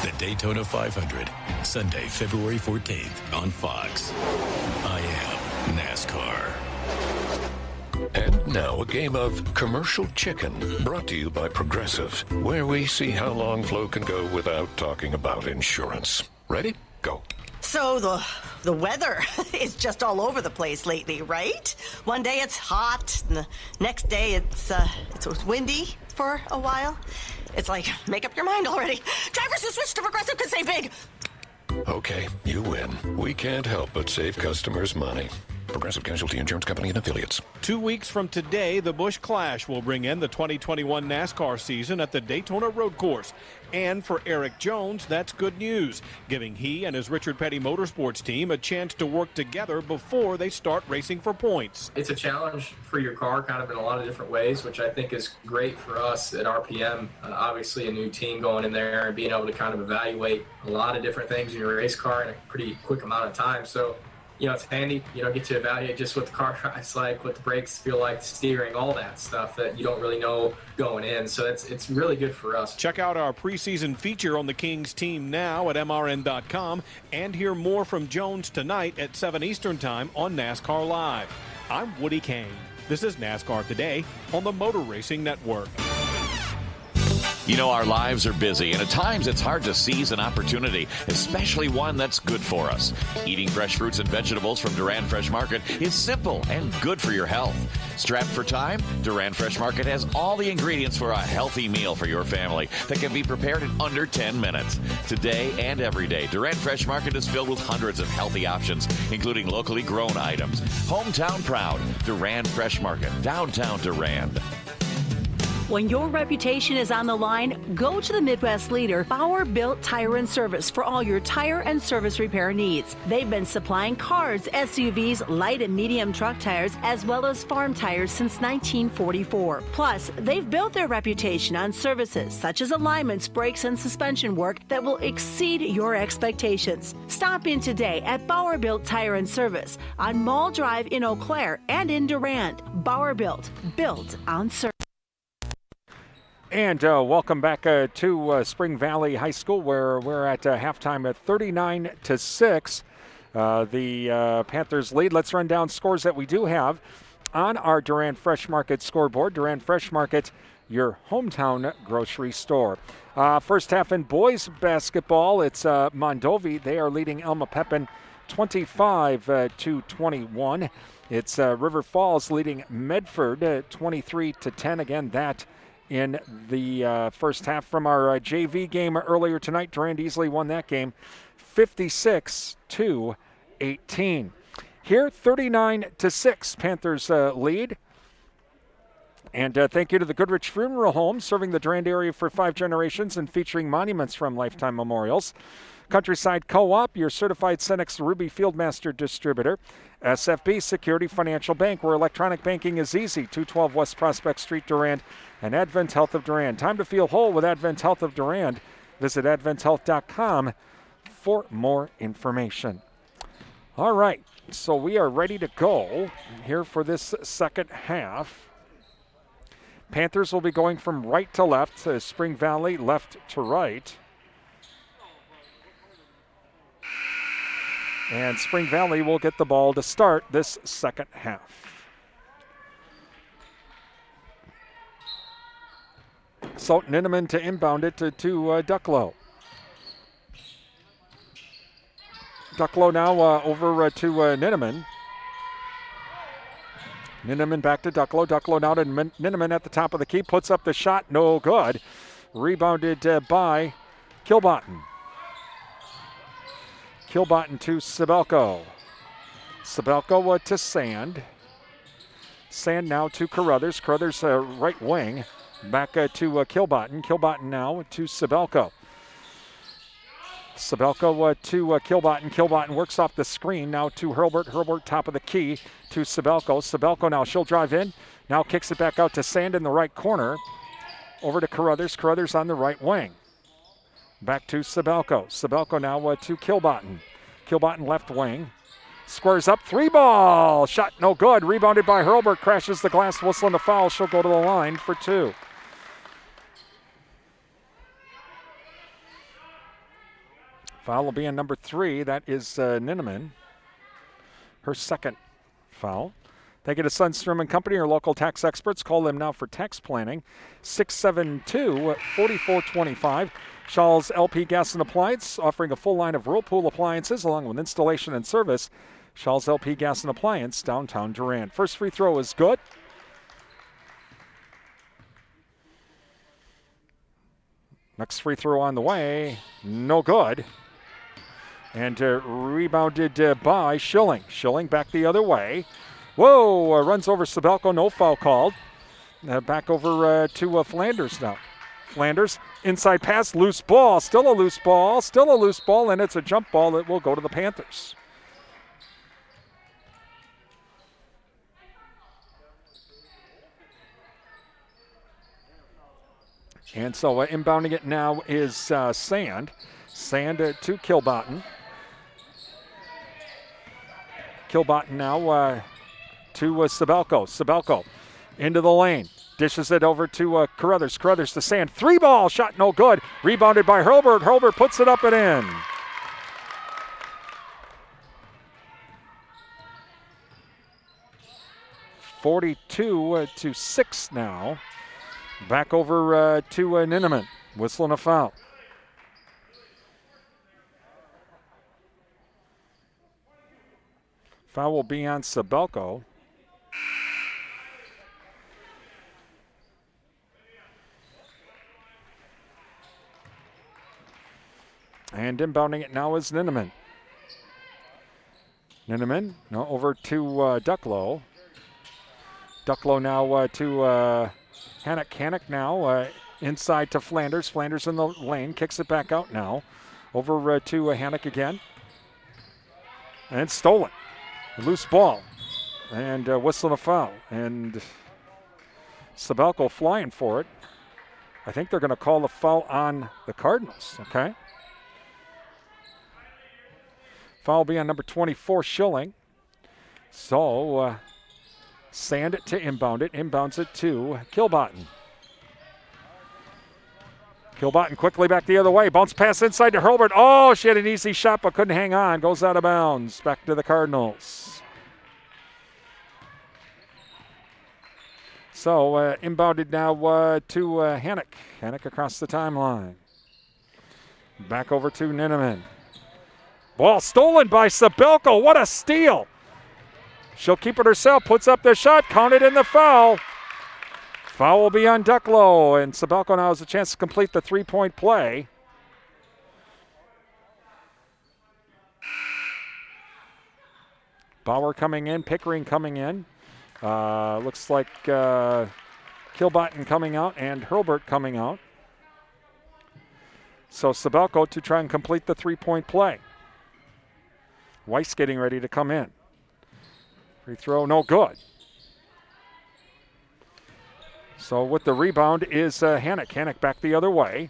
The Daytona 500, Sunday, February 14th on Fox. I am NASCAR. And now a game of Commercial Chicken, brought to you by Progressive, where we see how long Flo can go without talking about insurance. Ready? Go. So the weather is just all over the place lately, right? One day it's hot, and the next day it's windy for a while. It's like, make up your mind already. Drivers who switch to Progressive can save big. Okay, you win. We can't help but save customers money. Progressive Casualty Insurance Company and Affiliates. 2 weeks from today, the Busch Clash will bring in the 2021 NASCAR season at the Daytona Road Course. And for Eric Jones, that's good news, giving he and his Richard Petty Motorsports team a chance to work together before they start racing for points. It's a challenge for your car kind of in a lot of different ways, which I think is great for us at RPM. Obviously a new team going in there and being able to kind of evaluate a lot of different things in your race car in a pretty quick amount of time. So, you know, it's handy, get to evaluate just what the car drives like, what the brakes feel like, the steering, all that stuff that you don't really know going in. So it's really good for us. Check out our preseason feature on the Kings team now at MRN.com and hear more from Jones tonight at 7 Eastern Time on NASCAR Live. I'm Woody Kane. This is NASCAR Today on the Motor Racing Network. You know, our lives are busy, and at times it's hard to seize an opportunity, especially one that's good for us. Eating fresh fruits and vegetables from Durand Fresh Market is simple and good for your health. Strapped for time, Durand Fresh Market has all the ingredients for a healthy meal for your family that can be prepared in under 10 minutes. Today and every day, Durand Fresh Market is filled with hundreds of healthy options, including locally grown items. Hometown proud, Durand Fresh Market, downtown Durand. When your reputation is on the line, go to the Midwest leader, Bauer Built Tire and Service, for all your tire and service repair needs. They've been supplying cars, SUVs, light and medium truck tires, as well as farm tires since 1944. Plus, they've built their reputation on services such as alignments, brakes, and suspension work that will exceed your expectations. Stop in today at Bauer Built Tire and Service on Mall Drive in Eau Claire and in Durand. Bauer Built on service. And welcome back to Spring Valley High School, where we're at halftime at 39-6. The Panthers lead. Let's run down scores that we do have. on our Durand Fresh Market scoreboard. Durand Fresh Market, your hometown grocery store. First half in boys basketball, it's Mondovi. They are leading Elma Pepin 25-21. It's River Falls leading Medford 23-10. Again, that in the first half. From our JV game earlier tonight, Durand easily won that game 56-18. Here, 39-6, Panthers lead. And thank you to the Goodrich Funeral Home, serving the Durand area for 5 generations and featuring monuments from Lifetime Memorials. Countryside Co-op, your certified Cenex Ruby Fieldmaster distributor. SFB Security Financial Bank, where electronic banking is easy. 212 West Prospect Street, Durand. And Advent Health of Durand. Time to feel whole with Advent Health of Durand. Visit adventhealth.com for more information. All right, so we are ready to go here for this second half. Panthers will be going from right to left, Spring Valley left to right. And Spring Valley will get the ball to start this second half. So Ninneman to inbound it to Ducklow. Ducklow now over to Ninneman. Ninneman back to Ducklow. Ducklow now to Ninneman at the top of the key. Puts up the shot. No good. Rebounded by Kilbottom. Kilbottom to Sabelko. Sabelko to Sand. Sand now to Carruthers. Carruthers right wing. Back to Kilbottom. Kilbottom now to Sabelko. Sabelko to Kilbottom. Kilbottom works off the screen. Now to Hurlburt. Hurlburt top of the key to Sabelko. Sabelko now, she'll drive in. Now kicks it back out to Sand in the right corner. Over to Carruthers. Carruthers on the right wing. Back to Sabelko. Sabelko now to Kilbottom. Kilbottom left wing. Squares up. 3-ball. Shot no good. Rebounded by Hurlburt. Crashes the glass. Whistling the foul. She'll go to the line for 2. Foul will be on number 3. That is Ninneman. Her second foul. Thank you to Sundstrom & Company, your local tax experts. Call them now for tax planning. 672-4425. Shaw's LP Gas and Appliance, offering a full line of Whirlpool appliances along with installation and service. Shaw's LP Gas and Appliance, downtown Durand. First free throw is good. Next free throw on the way. No good. And rebounded by Schilling. Schilling back the other way. Whoa, runs over Sabelko. No foul called. Back over to Flanders now. Flanders, inside pass, loose ball. Still a loose ball. Still a loose ball, and it's a jump ball that will go to the Panthers. And so inbounding it now is Sand. Sand to Kilbottom. Kilbottom now to Sabelko. Sabelko into the lane. Dishes it over to Carruthers. Carruthers to Sand. 3-ball shot no good. Rebounded by Hurlburt. Hurlburt puts it up and in. (42-6) now. Back over to Ninneman. Whistling a foul. Foul will be on Sabelko. And inbounding it now is Ninneman. Ninneman now over to Ducklow. Ducklow now to Hannock. Hannock now inside to Flanders. Flanders in the lane. Kicks it back out now. Over to Hannock again. And stolen. Loose ball. And whistling a foul. And Sabelko flying for it. I think they're going to call the foul on the Cardinals. Okay. Foul will be on number 24, Schilling. So, Sand it to inbound it. Inbounds it to Kilbottom. Kilbottom quickly back the other way. Bounce pass inside to Hurlburt. Oh, she had an easy shot but couldn't hang on. Goes out of bounds. Back to the Cardinals. So inbounded now to Hannock. Hannock across the timeline. Back over to Ninneman. Ball stolen by Sabelko. What a steal. She'll keep it herself. Puts up the shot. Counted in the foul. Foul will be on Ducklow. And Sabelko now has a chance to complete the three-point play. Bauer coming in. Pickering coming in. Looks like Kilbotton coming out and Hurlbert coming out. So Sabelko to try and complete the three-point play. Weiss getting ready to come in. Free throw, no good. So with the rebound is Hannock. Hannock back the other way.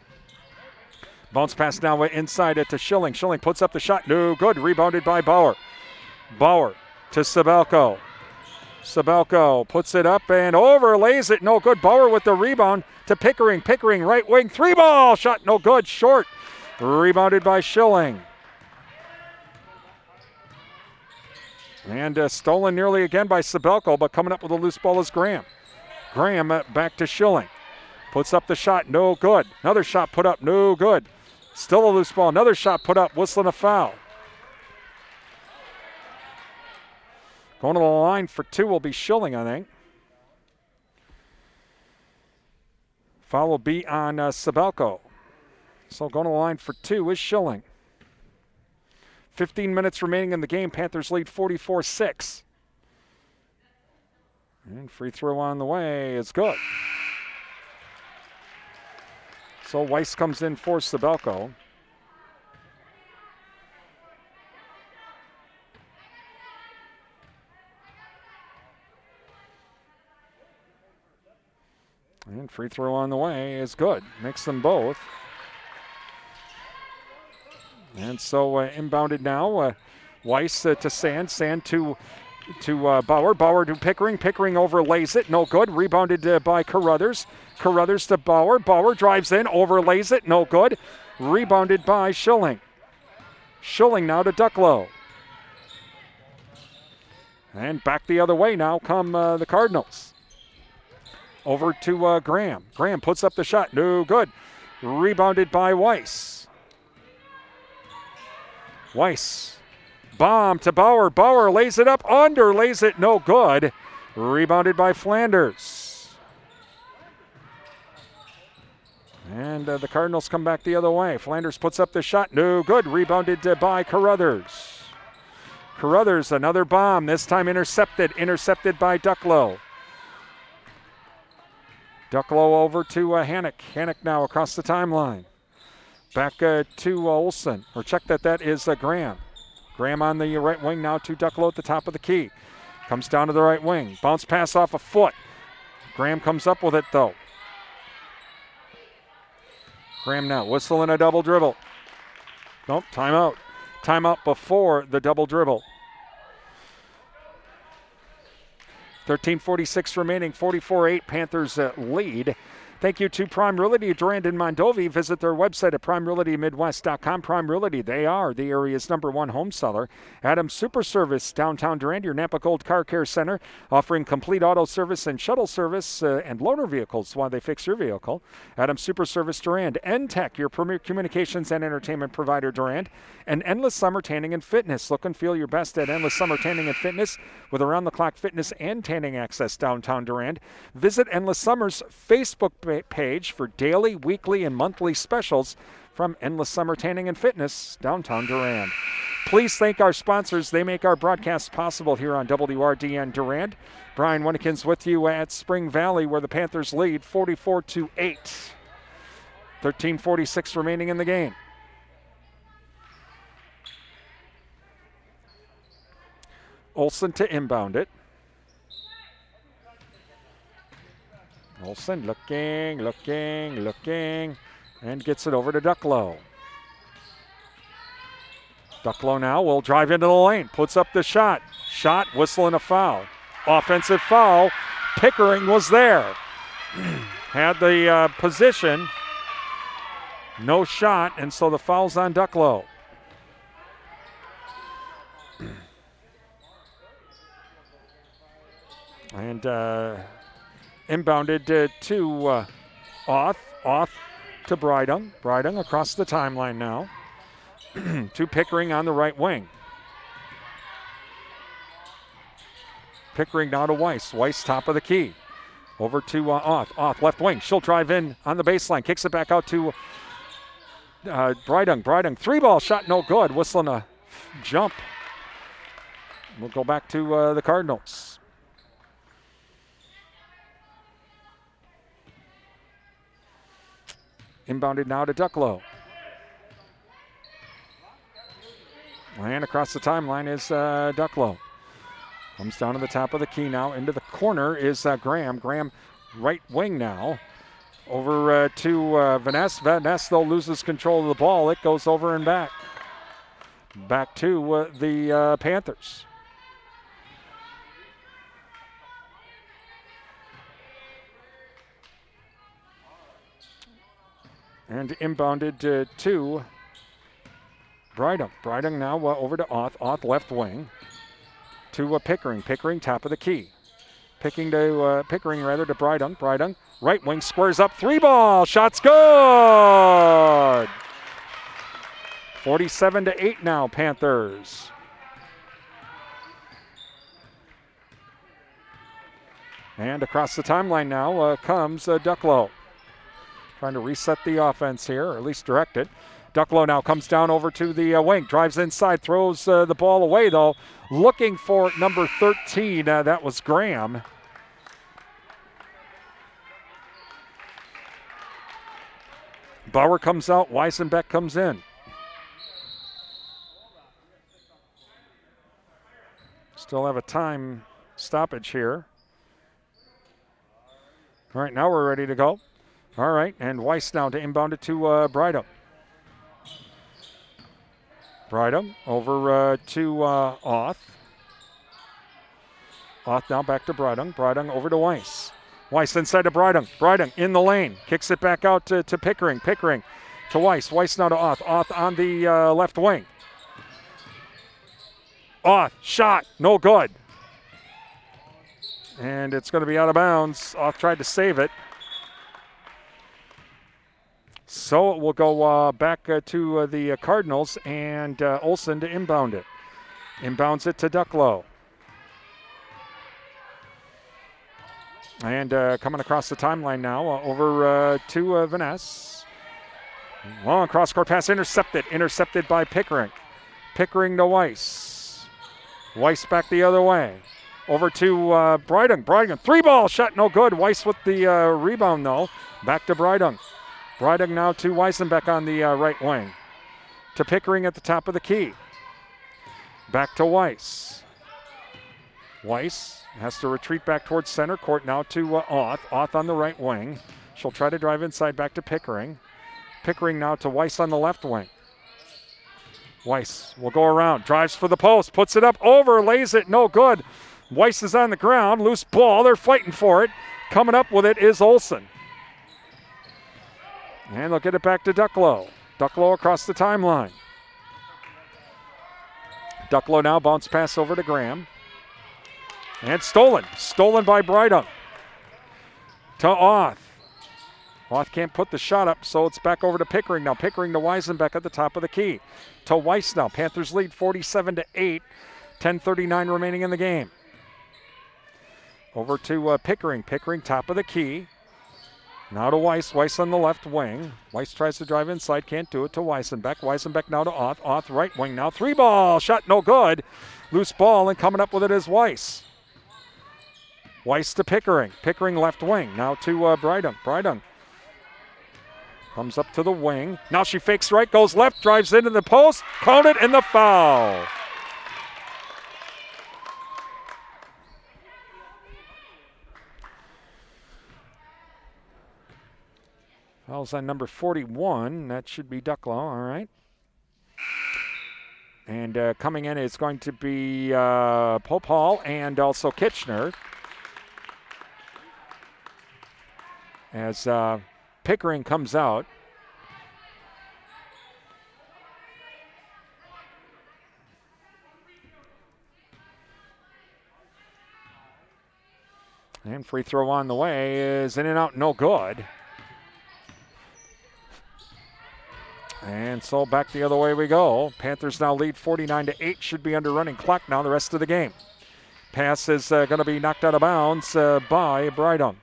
Bounce pass now inside it to Schilling. Schilling puts up the shot, no good. Rebounded by Bauer. Bauer to Sabelko. Sabelko puts it up and overlays it. No good. Bauer with the rebound to Pickering. Pickering right wing. Three ball shot. No good. Short. Rebounded by Schilling. And stolen nearly again by Sabelko, but coming up with a loose ball is Graham. Graham back to Schilling. Puts up the shot. No good. Another shot put up. No good. Still a loose ball. Another shot put up. Whistling a foul. Going to the line for two will be Schilling, I think. Foul will be on Sabelko. So going to the line for two is Schilling. 15 minutes remaining in the game. Panthers lead 44-6. And free throw on the way is good. So Weiss comes in for Sabelko. And free throw on the way is good. Makes them both. And so inbounded now. Weiss to Sand. Sand to Bauer. Bauer to Pickering. Pickering overlays it. No good. Rebounded by Carruthers. Carruthers to Bauer. Bauer drives in. Overlays it. No good. Rebounded by Schilling. Schilling now to Ducklow. And back the other way now come the Cardinals. Over to Graham. Graham puts up the shot. No good. Rebounded by Weiss. Weiss. Bomb to Bauer. Bauer lays it up. Under. Lays it. No good. Rebounded by Flanders. And the Cardinals come back the other way. Flanders puts up the shot. No good. Rebounded by Carruthers. Carruthers, another bomb. This time intercepted. Intercepted by Ducklow. Ducklow over to Hannock. Hannock now across the timeline. Back to Olsen. Or check that is Graham. Graham on the right wing now to Ducklow at the top of the key. Comes down to the right wing. Bounce pass off a foot. Graham comes up with it though. Graham now whistling a double dribble. Nope, timeout. Timeout before the double dribble. 13:46 remaining, 44-8 Panthers lead. Thank you to Prime Realty, Durand and Mondovi. Visit their website at primerealitymidwest.com. Prime Realty, they are the area's #1 home seller. Adams Super Service, downtown Durand, your Napa Gold Car Care Center, offering complete auto service and shuttle service and loaner vehicles while they fix your vehicle. Adams Super Service Durand. NTech, your premier communications and entertainment provider Durand. And Endless Summer Tanning and Fitness. Look and feel your best at Endless Summer Tanning and Fitness with around-the-clock fitness and tanning access downtown Durand. Visit Endless Summer's Facebook page for daily, weekly, and monthly specials from Endless Summer Tanning and Fitness downtown Durand. Please thank our sponsors. They make our broadcast possible here on WRDN Durand. Brian Winnekins with you at Spring Valley, where the Panthers lead 44-8. 13:46 remaining in the game. Olsen to inbound it. Olsen looking, and gets it over to Ducklow. Ducklow now will drive into the lane, puts up the shot. Shot, whistling a foul. Offensive foul. Pickering was there. Had the position. No shot, and so the foul's on Ducklow. And Inbounded to Oth. Oth to Brydung. Brydung across the timeline now. To Pickering on the right wing. Pickering now to Weiss. Weiss top of the key. Over to Oth. Oth left wing. She'll drive in on the baseline. Kicks it back out to Brydung. Brydung 3-ball shot no good. Whistling a jump. We'll go back to the Cardinals. Inbounded now to Ducklow. And across the timeline is Ducklow. Comes down to the top of the key now. Into the corner is Graham. Graham right wing now. Over to Vaness. Vaness, though, loses control of the ball. It goes over and back. Back to the Panthers. And inbounded to Brydung. Brydung now over to Oth. Oth left wing. To Pickering. Pickering top of the key. Pickering to Brydung. Brydung right wing squares up. 3-ball. Shot's good. 47-8 now, Panthers. And across the timeline now comes Ducklow. Trying to reset the offense here, or at least direct it. Ducklow now comes down over to the wing, drives inside, throws the ball away, though. Looking for number 13, that was Graham. Bauer comes out, Weisenbeck comes in. Still have a time stoppage here. All right, now we're ready to go. All right, and Weiss now to inbound it to Brydung. Brydung over to Oth. Oth now back to Brydung. Brydung over to Weiss. Weiss inside to Brydung. Brydung in the lane. Kicks it back out to Pickering. Pickering to Weiss. Weiss now to Oth. Oth on the left wing. Oth, shot, no good. And it's going to be out of bounds. Oth tried to save it. So it will go back to the Cardinals, and Olsen to inbound it. Inbounds it to Ducklow. And coming across the timeline now, over to Vaness. Long cross-court pass intercepted by Pickering. Pickering to Weiss. Weiss back the other way. Over to Brydung. Brydung, 3-ball shot, no good. Weiss with the rebound, though. Back to Brydung. Brydung now to Weisenbeck on the right wing. To Pickering at the top of the key. Back to Weiss. Weiss has to retreat back towards center court now to Oth. Oth on the right wing. She'll try to drive inside back to Pickering. Pickering now to Weiss on the left wing. Weiss will go around, drives for the post, puts it up, over, lays it, no good. Weiss is on the ground, loose ball, they're fighting for it. Coming up with it is Olsen. And they'll get it back to Ducklow. Ducklow across the timeline. Ducklow now bounce pass over to Graham. And stolen by Brydung. To Oth. Oth can't put the shot up, so it's back over to Pickering now. Pickering to Weisenbeck at the top of the key. To Weiss now. Panthers lead 47-8. 10:39 remaining in the game. Over to Pickering. Pickering top of the key. Now to Weiss. Weiss on the left wing. Weiss tries to drive inside. Can't do it to Weisenbeck. Weisenbeck now to Oth. Oth right wing now. 3-ball. Shot no good. Loose ball, and coming up with it is Weiss. Weiss to Pickering. Pickering left wing. Now to Brydung. Brydung comes up to the wing. Now she fakes right, goes left, drives into the post. Counted in the foul. Foul's on number 41. That should be Ducklow, all right. And coming in is going to be Pope Hall and also Kitchener. As Pickering comes out. And free throw on the way is in and out, no good. And so back the other way we go. Panthers now lead 49-8. Should be under running clock now the rest of the game. Pass is going to be knocked out of bounds by Brydon.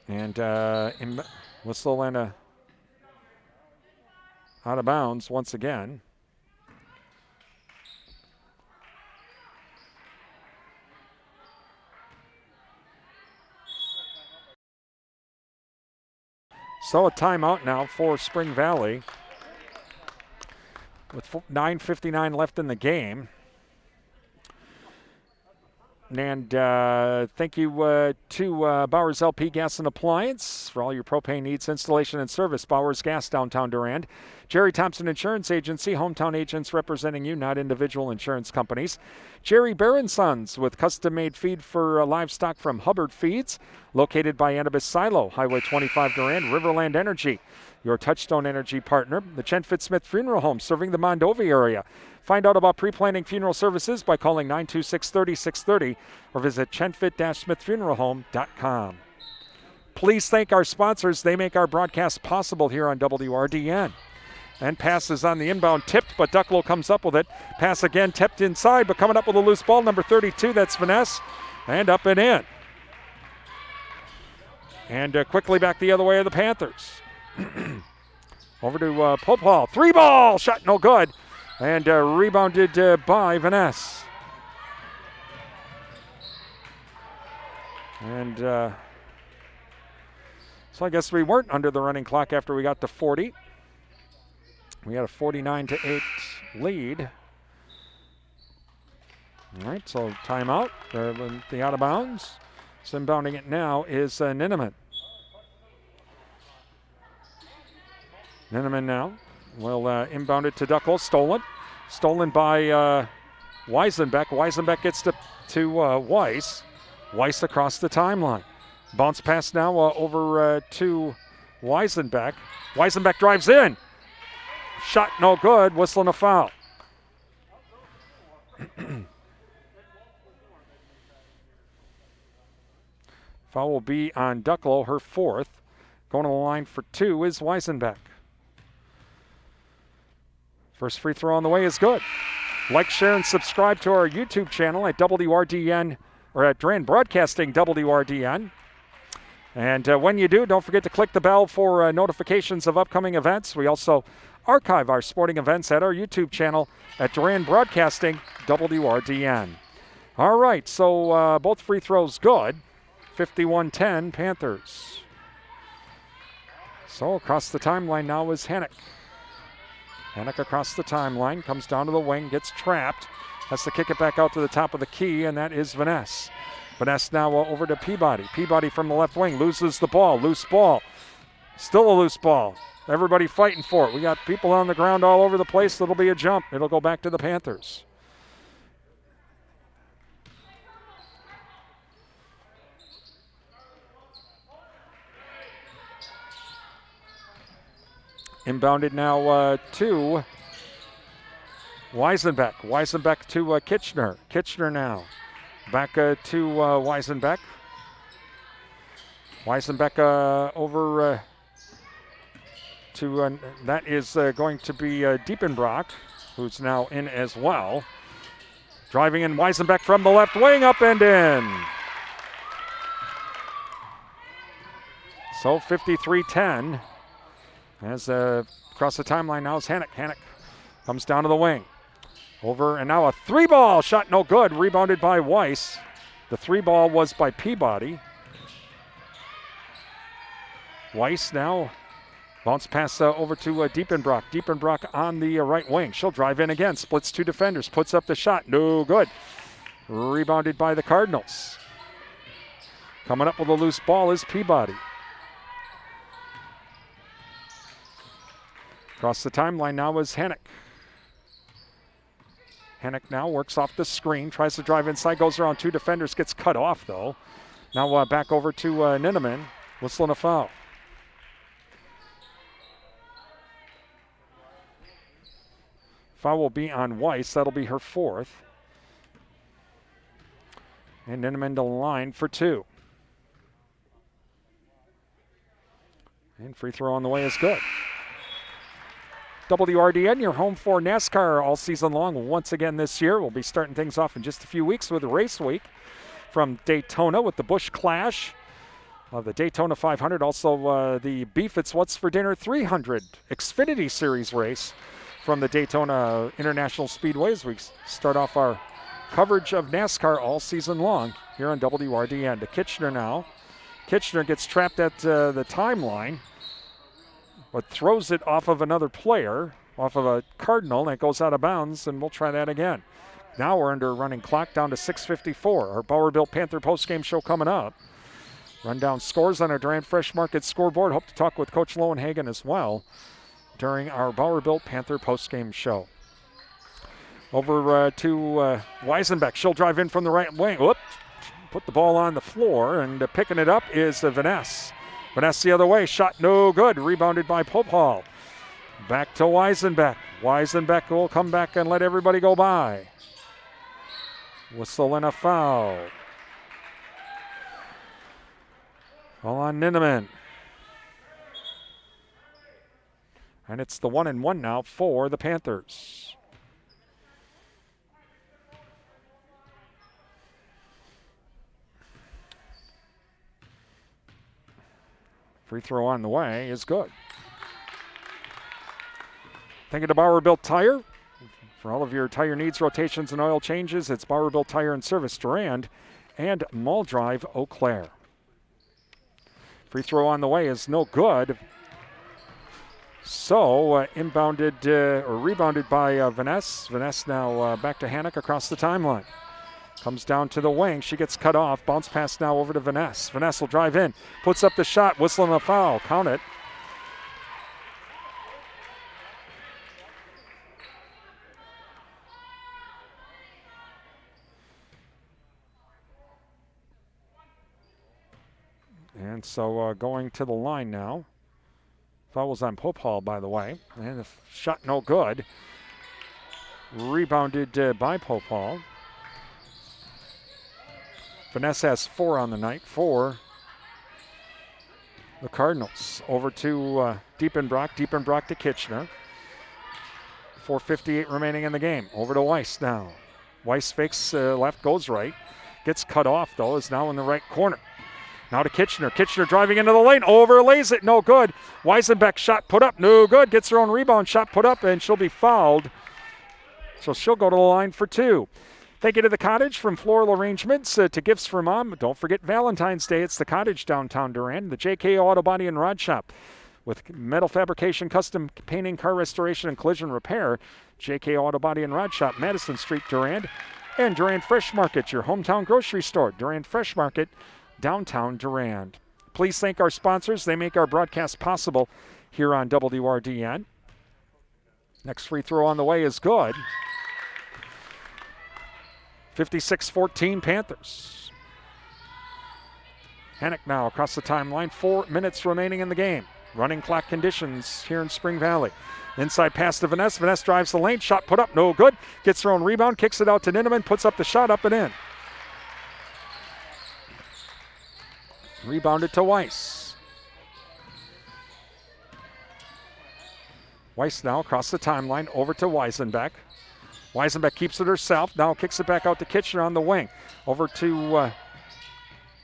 And whistle and out of bounds once again. So a timeout now for Spring Valley with 9:59 left in the game. And thank you to Bowers LP Gas and Appliance for all your propane needs, installation and service. Bowers Gas, downtown Durand. Jerry Thompson Insurance Agency, hometown agents representing you, not individual insurance companies. Jerry Bear & Sons with custom-made feed for livestock from Hubbard Feeds, located by Annabis Silo, Highway 25 Durand. Riverland Energy, your Touchstone Energy partner. The Chenfit Smith Funeral Home, serving the Mondovi area. Find out about pre-planning funeral services by calling 926-3630 or visit chenfit-smithfuneralhome.com. Please thank our sponsors. They make our broadcast possible here on WRDN. And pass is on the inbound, tipped, but Ducklow comes up with it. Pass again, tipped inside, but coming up with a loose ball, number 32, that's Vanessa, and up and in. And quickly back the other way of the Panthers. Over to Popal, 3-ball, shot no good. And rebounded by Vanessa. And so I guess we weren't under the running clock after we got to 40. We had a 49-8 lead. All right, so timeout. The out of bounds. So inbounding it now is Ninneman. Ninneman now will inbound it to Duckle. Stolen by Weisenbeck. Weisenbeck gets to Weiss. Weiss across the timeline. Bounce pass now over to Weisenbeck. Weisenbeck drives in. Shot no good. Whistling a foul. Foul will be on Ducklow, her fourth. Going to the line for two is Weisenbeck. First free throw on the way is good. Like, share, and subscribe to our YouTube channel at WRDN, or at Durand Broadcasting WRDN. And when you do, don't forget to click the bell for notifications of upcoming events. We also archive our sporting events at our YouTube channel at Durand Broadcasting WRDN. All right, so both free throws good. 51-10 Panthers. So across the timeline now is Hannock. Hannock across the timeline, comes down to the wing, gets trapped, has to kick it back out to the top of the key, and that is Vanessa. Vanessa now over to Peabody. Peabody from the left wing loses the ball, loose ball. Still a loose ball. Everybody fighting for it. We got people on the ground all over the place. It'll be a jump. It'll go back to the Panthers. Inbounded now to Weisenbeck. Weisenbeck to Kitchener. Kitchener now. Back to Weisenbeck. Weisenbeck over to, that is going to be Diepenbrock, who's now in as well. Driving in Weisenbeck from the left wing, up and in. So 53-10. As across the timeline now is Hannock. Hannock comes down to the wing. Over, and now a three-ball shot, no good. Rebounded by Weiss. The three-ball was by Peabody. Weiss now bounce pass over to Diepenbrock. Diepenbrock on the right wing. She'll drive in again. Splits two defenders. Puts up the shot. No good. Rebounded by the Cardinals. Coming up with a loose ball is Peabody. Across the timeline now is Hannock. Hannock now works off the screen, tries to drive inside, goes around two defenders, gets cut off though. Now back over to Ninneman, whistling a foul. Foul will be on Weiss. That'll be her 4th. And Ninneman to the line for 2. And free throw on the way is good. WRDN, your home for NASCAR all season long. Once again this year, we'll be starting things off in just a few weeks with Race Week from Daytona with the Busch Clash of the Daytona 500. Also the Beef It's What's for Dinner 300 Xfinity Series race from the Daytona International Speedways. We start off our coverage of NASCAR all season long here on WRDN. To Kitchener now. Kitchener gets trapped at the timeline, but throws it off of another player, off of a Cardinal, and it goes out of bounds, and we'll try that again. Now we're under a running clock down to 6:54. Our Bauer-Built Panther postgame show coming up. Rundown scores on our Durand Fresh Market scoreboard. Hope to talk with Coach Lowenhagen as well during our Bauer-Built Panther postgame show. Over to Weisenbeck. She'll drive in from the right wing. Whoop. Put the ball on the floor, and picking it up is Vanessa. Vanessa the other way. Shot no good. Rebounded by Pope Hall. Back to Weisenbeck. Weisenbeck will come back and let everybody go by. Whistle and a foul. All on Ninneman. And it's the 1-1 now for the Panthers. Free throw on the way is good. Thank you to Bauer-Built Tire. For all of your tire needs, rotations, and oil changes, it's Bauer-Built Tire and Service Durand and Mall Drive, Eau Claire. Free throw on the way is no good. So inbounded or rebounded by Vanessa. Vanessa now back to Hannock across the timeline. Comes down to the wing. She gets cut off. Bounce pass now over to Vanessa. Vanessa will drive in. Puts up the shot. Whistling a foul. Count it. And so going to the line now. Foul was on Pope Hall, by the way. And the shot no good. Rebounded by Pope Hall. Vanessa has 4 on the night for the Cardinals. Over to Diepenbrock. Diepenbrock to Kitchener. 4:58 remaining in the game. Over to Weiss now. Weiss fakes left, goes right. Gets cut off, though, is now in the right corner. Now to Kitchener. Kitchener driving into the lane. Overlays it, no good. Weisenbeck shot put up, no good. Gets her own rebound, shot put up, and she'll be fouled. So she'll go to the line for 2. Thank you to the Cottage from floral arrangements to gifts for mom. Don't forget Valentine's Day. It's the Cottage downtown Durand. The JK Auto Body and Rod Shop with metal fabrication, custom painting, car restoration, and collision repair. JK Auto Body and Rod Shop, Madison Street, Durand. And Durand Fresh Market, your hometown grocery store. Durand Fresh Market, downtown Durand. Please thank our sponsors. They make our broadcast possible here on WRDN. Next free throw on the way is good. 56-14 Panthers. Hannock now across the timeline. 4 minutes remaining in the game. Running clock conditions here in Spring Valley. Inside pass to Vanessa. Vanessa drives the lane. Shot put up, no good. Gets her own rebound. Kicks it out to Ninneman. Puts up the shot, up and in. Rebounded to Weiss. Weiss now across the timeline over to Weisenbeck. Weisenbeck keeps it herself. Now kicks it back out to Kitchener on the wing. Over to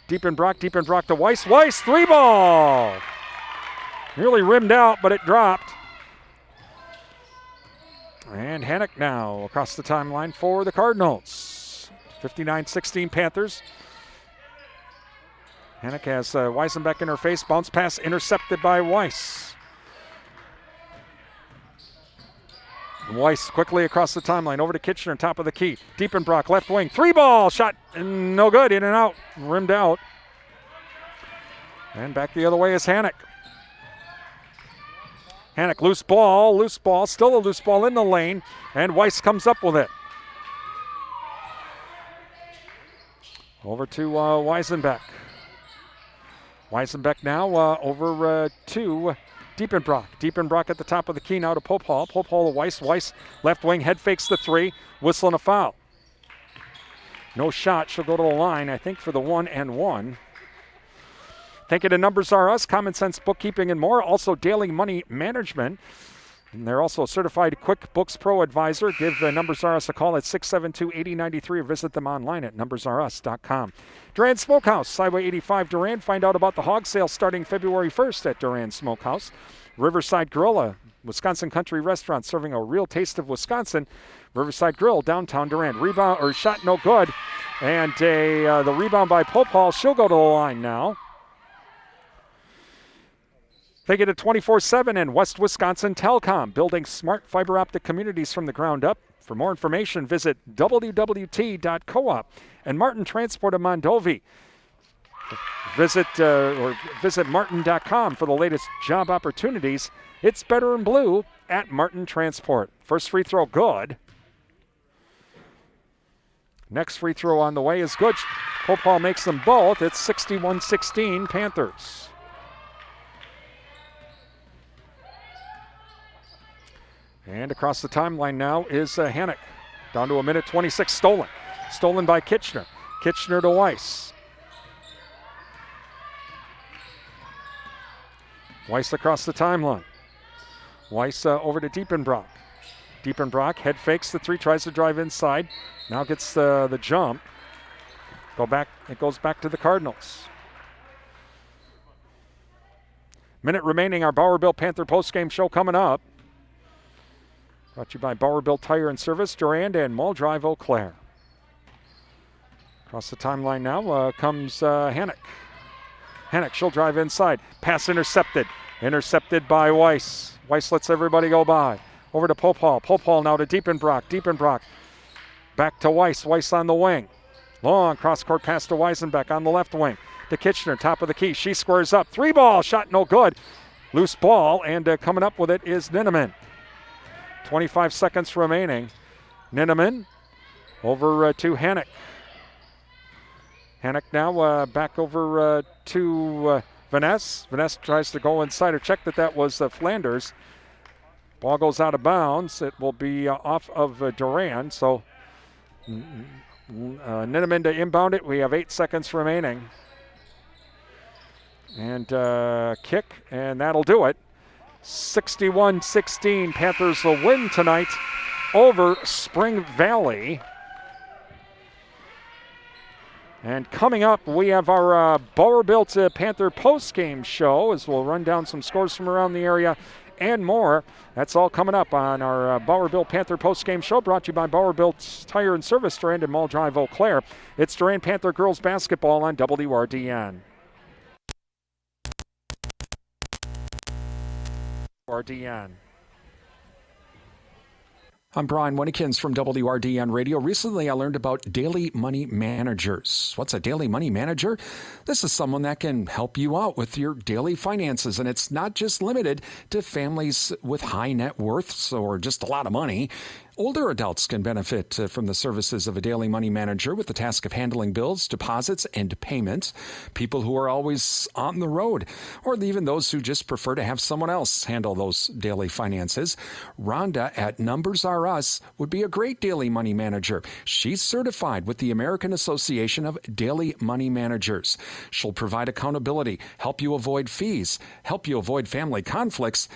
Diepenbrock. Diepenbrock to Weiss. Weiss, 3-ball. Nearly rimmed out, but it dropped. And Hannock now across the timeline for the Cardinals. 59-16 Panthers. Hannock has Weisenbeck in her face. Bounce pass intercepted by Weiss. Weiss quickly across the timeline over to Kitchener, top of the key. Diepenbrock, left wing, 3-ball shot, no good, in and out, rimmed out. And back the other way is Hannock. Hannock, loose ball, still a loose ball in the lane, and Weiss comes up with it. Over to Weisenbeck. Weisenbeck now over to Diepenbrock at the top of the key now to Pope Hall. Pope Hall to Weiss. Weiss left wing, head fakes the three. Whistle and a foul. No shot. She'll go to the line, I think, for the 1-and-1. Thank you to Numbers R Us, Common Sense Bookkeeping and more. Also Daily Money Management. And they're also a certified QuickBooks Pro advisor. Give Numbers R Us a call at 672-8093 or visit them online at numbersrus.com. Durand Smokehouse, Highway 85 Durand. Find out about the hog sale starting February 1st at Durand Smokehouse. Riverside Grill, a Wisconsin country restaurant serving a real taste of Wisconsin. Riverside Grill, downtown Durand. Rebound or shot no good. And the rebound by Pope Hall. She'll go to the line now. Take it to 24/7 and West Wisconsin Telcom, building smart fiber optic communities from the ground up. For more information, visit wwt.coop and Martin Transport of Mondovi. Visit martin.com for the latest job opportunities. It's better in blue at Martin Transport. First free throw good. Next free throw on the way is good. Pope Hall makes them both. It's 61-16 Panthers. And across the timeline now is Hannock. Down to a minute 26, stolen. Stolen by Kitchener. Kitchener to Weiss. Weiss across the timeline. Weiss over to Diepenbrock. Diepenbrock head fakes the three, tries to drive inside. Now gets the jump. It goes back to the Cardinals. Minute remaining, our Bauer-Built Panther postgame show coming up. Brought to you by Bauer-Built Tire and Service, Durand and Mall Drive, Eau Claire. Across the timeline now comes Hannock. Hannock, she'll drive inside. Pass intercepted. Intercepted by Weiss. Weiss lets everybody go by. Over to Pope Hall. Pope Hall now to Diepenbrock. Diepenbrock back to Weiss. Weiss on the wing. Long cross-court pass to Weisenbeck on the left wing. To Kitchener, top of the key. She squares up. Three ball, shot no good. Loose ball, and coming up with it is Ninneman. 25 seconds remaining. Ninneman over to Hannock. Hannock now back over to Vaness. Vaness tries to go inside or check that was Flanders. Ball goes out of bounds. It will be off of Durand. So Ninneman to inbound it. We have 8 seconds remaining. And kick, and that'll do it. 61-16. Panthers will win tonight over Spring Valley. And coming up, we have our Bauer-Built Panther postgame show as we'll run down some scores from around the area and more. That's all coming up on our Bauer-Built Panther postgame show, brought to you by Bauer-Built Tire and Service, Durand and Mall Drive, Eau Claire. It's Durand Panther girls basketball on WRDN. WRDN. I'm Brian Winnekins from WRDN Radio. Recently, I learned about Daily Money Managers. What's a Daily Money Manager? This is someone that can help you out with your daily finances, and it's not just limited to families with high net worths or just a lot of money. Older adults can benefit from the services of a daily money manager with the task of handling bills, deposits, and payments. People who are always on the road, or even those who just prefer to have someone else handle those daily finances. Rhonda at Numbers R Us would be a great daily money manager. She's certified with the American Association of Daily Money Managers. She'll provide accountability, help you avoid fees, help you avoid family conflicts,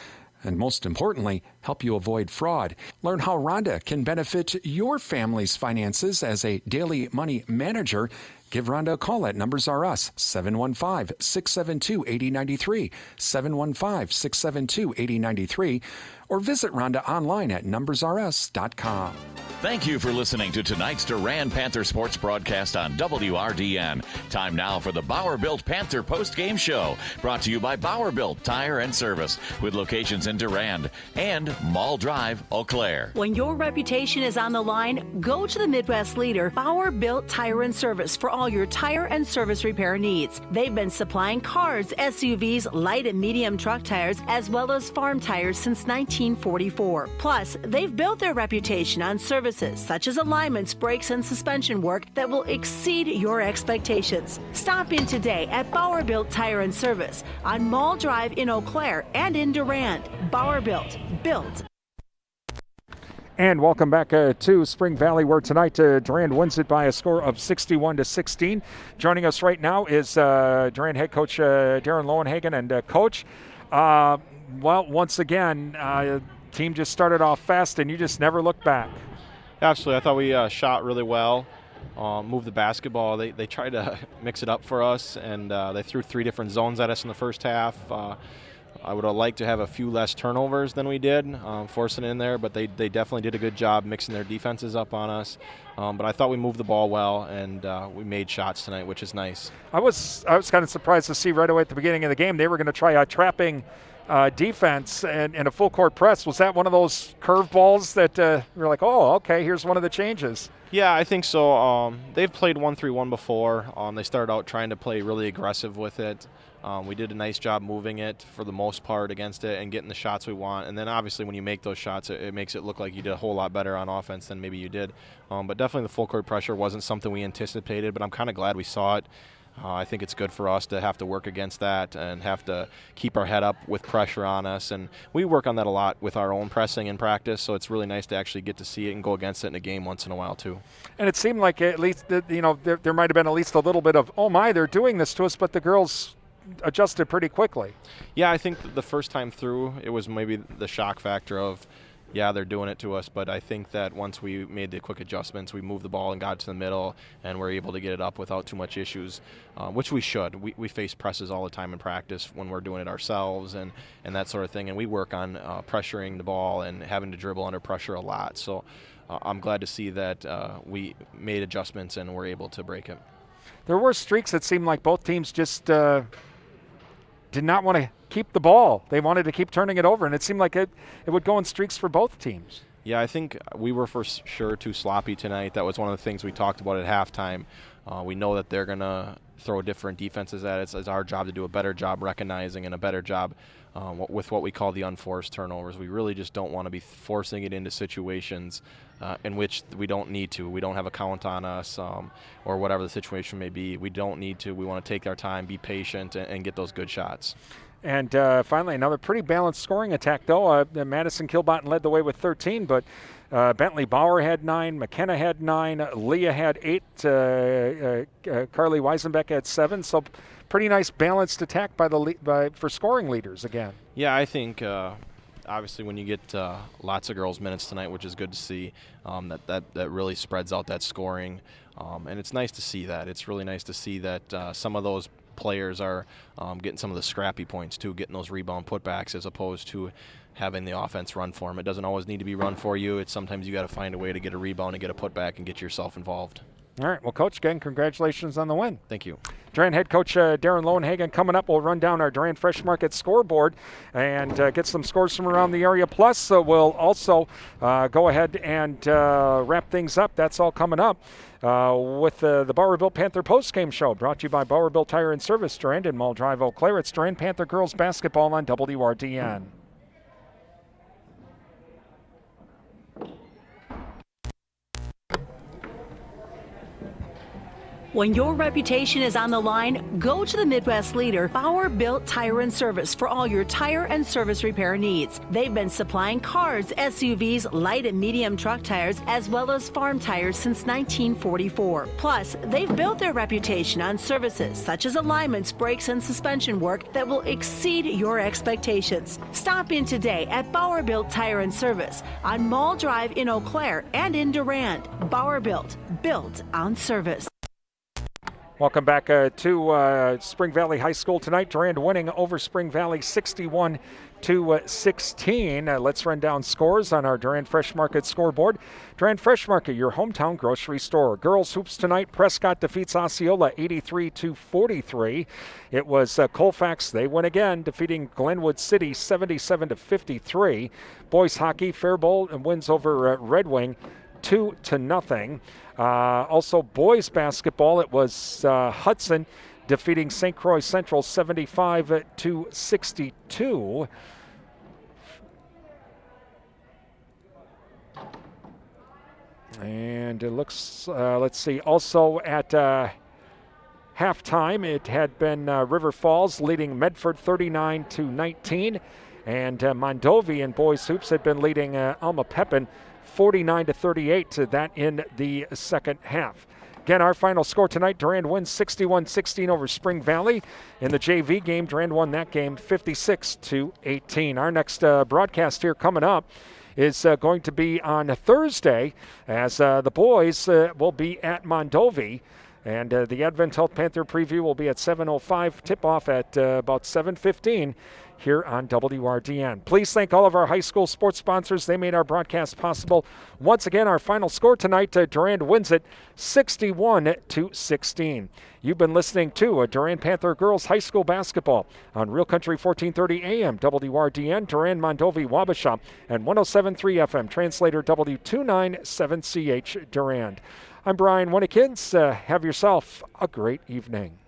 and most importantly, help you avoid fraud. Learn how Rhonda can benefit your family's finances as a daily money manager. Give Rhonda a call at Numbers R Us, 715-672-8093, 715-672-8093, or visit Rhonda online at numbersrs.com. Thank you for listening to tonight's Durand Panther Sports broadcast on WRDN. Time now for the Bauer-Built Panther postgame show, brought to you by Bauer-Built Tire and Service, with locations in Durand and Mall Drive, Eau Claire. When your reputation is on the line, go to the Midwest leader, Bauer-Built Tire and Service, for all all your tire and service repair needs. They've been supplying cars, SUVs, light and medium truck tires, as well as farm tires since 1944. Plus, they've built their reputation on services such as alignments, brakes, and suspension work that will exceed your expectations. Stop in today at Bauer Built Tire and Service on Mall Drive in Eau Claire and in Durand. Bauer Built. Built. And welcome back to Spring Valley, where tonight Durand wins it by a score of 61-16. Joining us right now is Durand head coach Darren Lowenhagen. And Coach, well, once again, team just started off fast, and you just never looked back. Absolutely. I thought we shot really well, moved the basketball. They tried to mix it up for us, and they threw 3 different zones at us in the first half. I would have liked to have a few less turnovers than we did, forcing it in there, but they definitely did a good job mixing their defenses up on us. But I thought we moved the ball well, and we made shots tonight, which is nice. I was kind of surprised to see right away at the beginning of the game they were going to try trapping defense and a full court press. Was that one of those curveballs that we were like, oh, okay, here's one of the changes? Yeah, I think so. They've played 1-3-1 before. They started out trying to play really aggressive with it. We did a nice job moving it for the most part against it and getting the shots we want. And then obviously when you make those shots, it makes it look like you did a whole lot better on offense than maybe you did. But definitely the full court pressure wasn't something we anticipated, but I'm kind of glad we saw it. I think it's good for us to have to work against that and have to keep our head up with pressure on us. And we work on that a lot with our own pressing in practice, so it's really nice to actually get to see it and go against it in a game once in a while too. And it seemed like at least, there might have been at least a little bit of, oh my, they're doing this to us, but the girls adjusted pretty quickly. Yeah, I think the first time through, it was maybe the shock factor of, yeah, they're doing it to us, but I think that once we made the quick adjustments, we moved the ball and got to the middle, and we're able to get it up without too much issues, which we should. We face presses all the time in practice when we're doing it ourselves and that sort of thing, and we work on pressuring the ball and having to dribble under pressure a lot. So I'm glad to see that we made adjustments and were able to break it. There were streaks that seemed like both teams just did not want to keep the ball. They wanted to keep turning it over, and it seemed like it would go in streaks for both teams. Yeah, I think we were for sure too sloppy tonight. That was one of the things we talked about at halftime. We know that they're going to throw different defenses at us. It's our job to do a better job recognizing and a better job with what we call the unforced turnovers. We really just don't want to be forcing it into situations in which we don't need to. We don't have a count on us or whatever the situation may be. We don't need to. We want to take our time, be patient, and get those good shots. And finally, another pretty balanced scoring attack, though. Madison Kilbotton led the way with 13, but Bentley Bauer had 9, McKenna had 9, Leah had 8, Carly Weisenbeck had 7. So pretty nice balanced attack for scoring leaders again. Yeah, I think obviously when you get lots of girls minutes tonight, which is good to see, that really spreads out that scoring. And it's nice to see that. It's really nice to see that some of those players are getting some of the scrappy points too, getting those rebound putbacks as opposed to having the offense run for them. It doesn't always need to be run for you. It's sometimes you got to find a way to get a rebound and get a putback and get yourself involved. All right. Well, Coach, again, congratulations on the win. Thank you. Durand head coach Darren Lowenhagen coming up. We'll run down our Durand Fresh Market scoreboard and get some scores from around the area. Plus, we'll also go ahead and wrap things up. That's all coming up with the Bauer Built Panther postgame show, brought to you by Bauer Built Tire and Service, Durand and Mall Drive, Eau Claire. It's Durand Panther girls basketball on WRDN. When your reputation is on the line, go to the Midwest leader, Bauer Built Tire and Service, for all your tire and service repair needs. They've been supplying cars, SUVs, light and medium truck tires, as well as farm tires since 1944. Plus, they've built their reputation on services such as alignments, brakes, and suspension work that will exceed your expectations. Stop in today at Bauer Built Tire and Service on Mall Drive in Eau Claire and in Durand. Bauer Built, built on service. Welcome back to Spring Valley High School tonight. Durand winning over Spring Valley 61-16. Let's run down scores on our Durand Fresh Market scoreboard. Durand Fresh Market, your hometown grocery store. Girls hoops tonight. Prescott defeats Osceola 83-43. It was Colfax. They win again, defeating Glenwood City 77-53. Boys hockey, Faribault wins over Red Wing 2-0. Also, boys basketball, it was Hudson defeating St. Croix Central 75-62. And it looks, let's see, also at halftime, it had been River Falls leading Medford 39-19. And Mondovi in boys hoops had been leading Alma Pepin 49-38, that in the second half. Again, our final score tonight, Durand wins 61-16 over Spring Valley. In the JV game, Durand won that game 56-18. Our next broadcast here coming up is going to be on Thursday, as the boys will be at Mondovi. And the Advent Health Panther preview will be at 7:05, tip-off at about 7:15 here on WRDN. Please thank all of our high school sports sponsors. They made our broadcast possible. Once again, our final score tonight, Durand wins it 61-16. You've been listening to Durand Panther Girls High School Basketball on Real Country 1430 AM, WRDN, Durand, Mondovi, Wabasha, and 107.3 FM, translator W297CH Durand. I'm Brian Winnikins. Have yourself a great evening.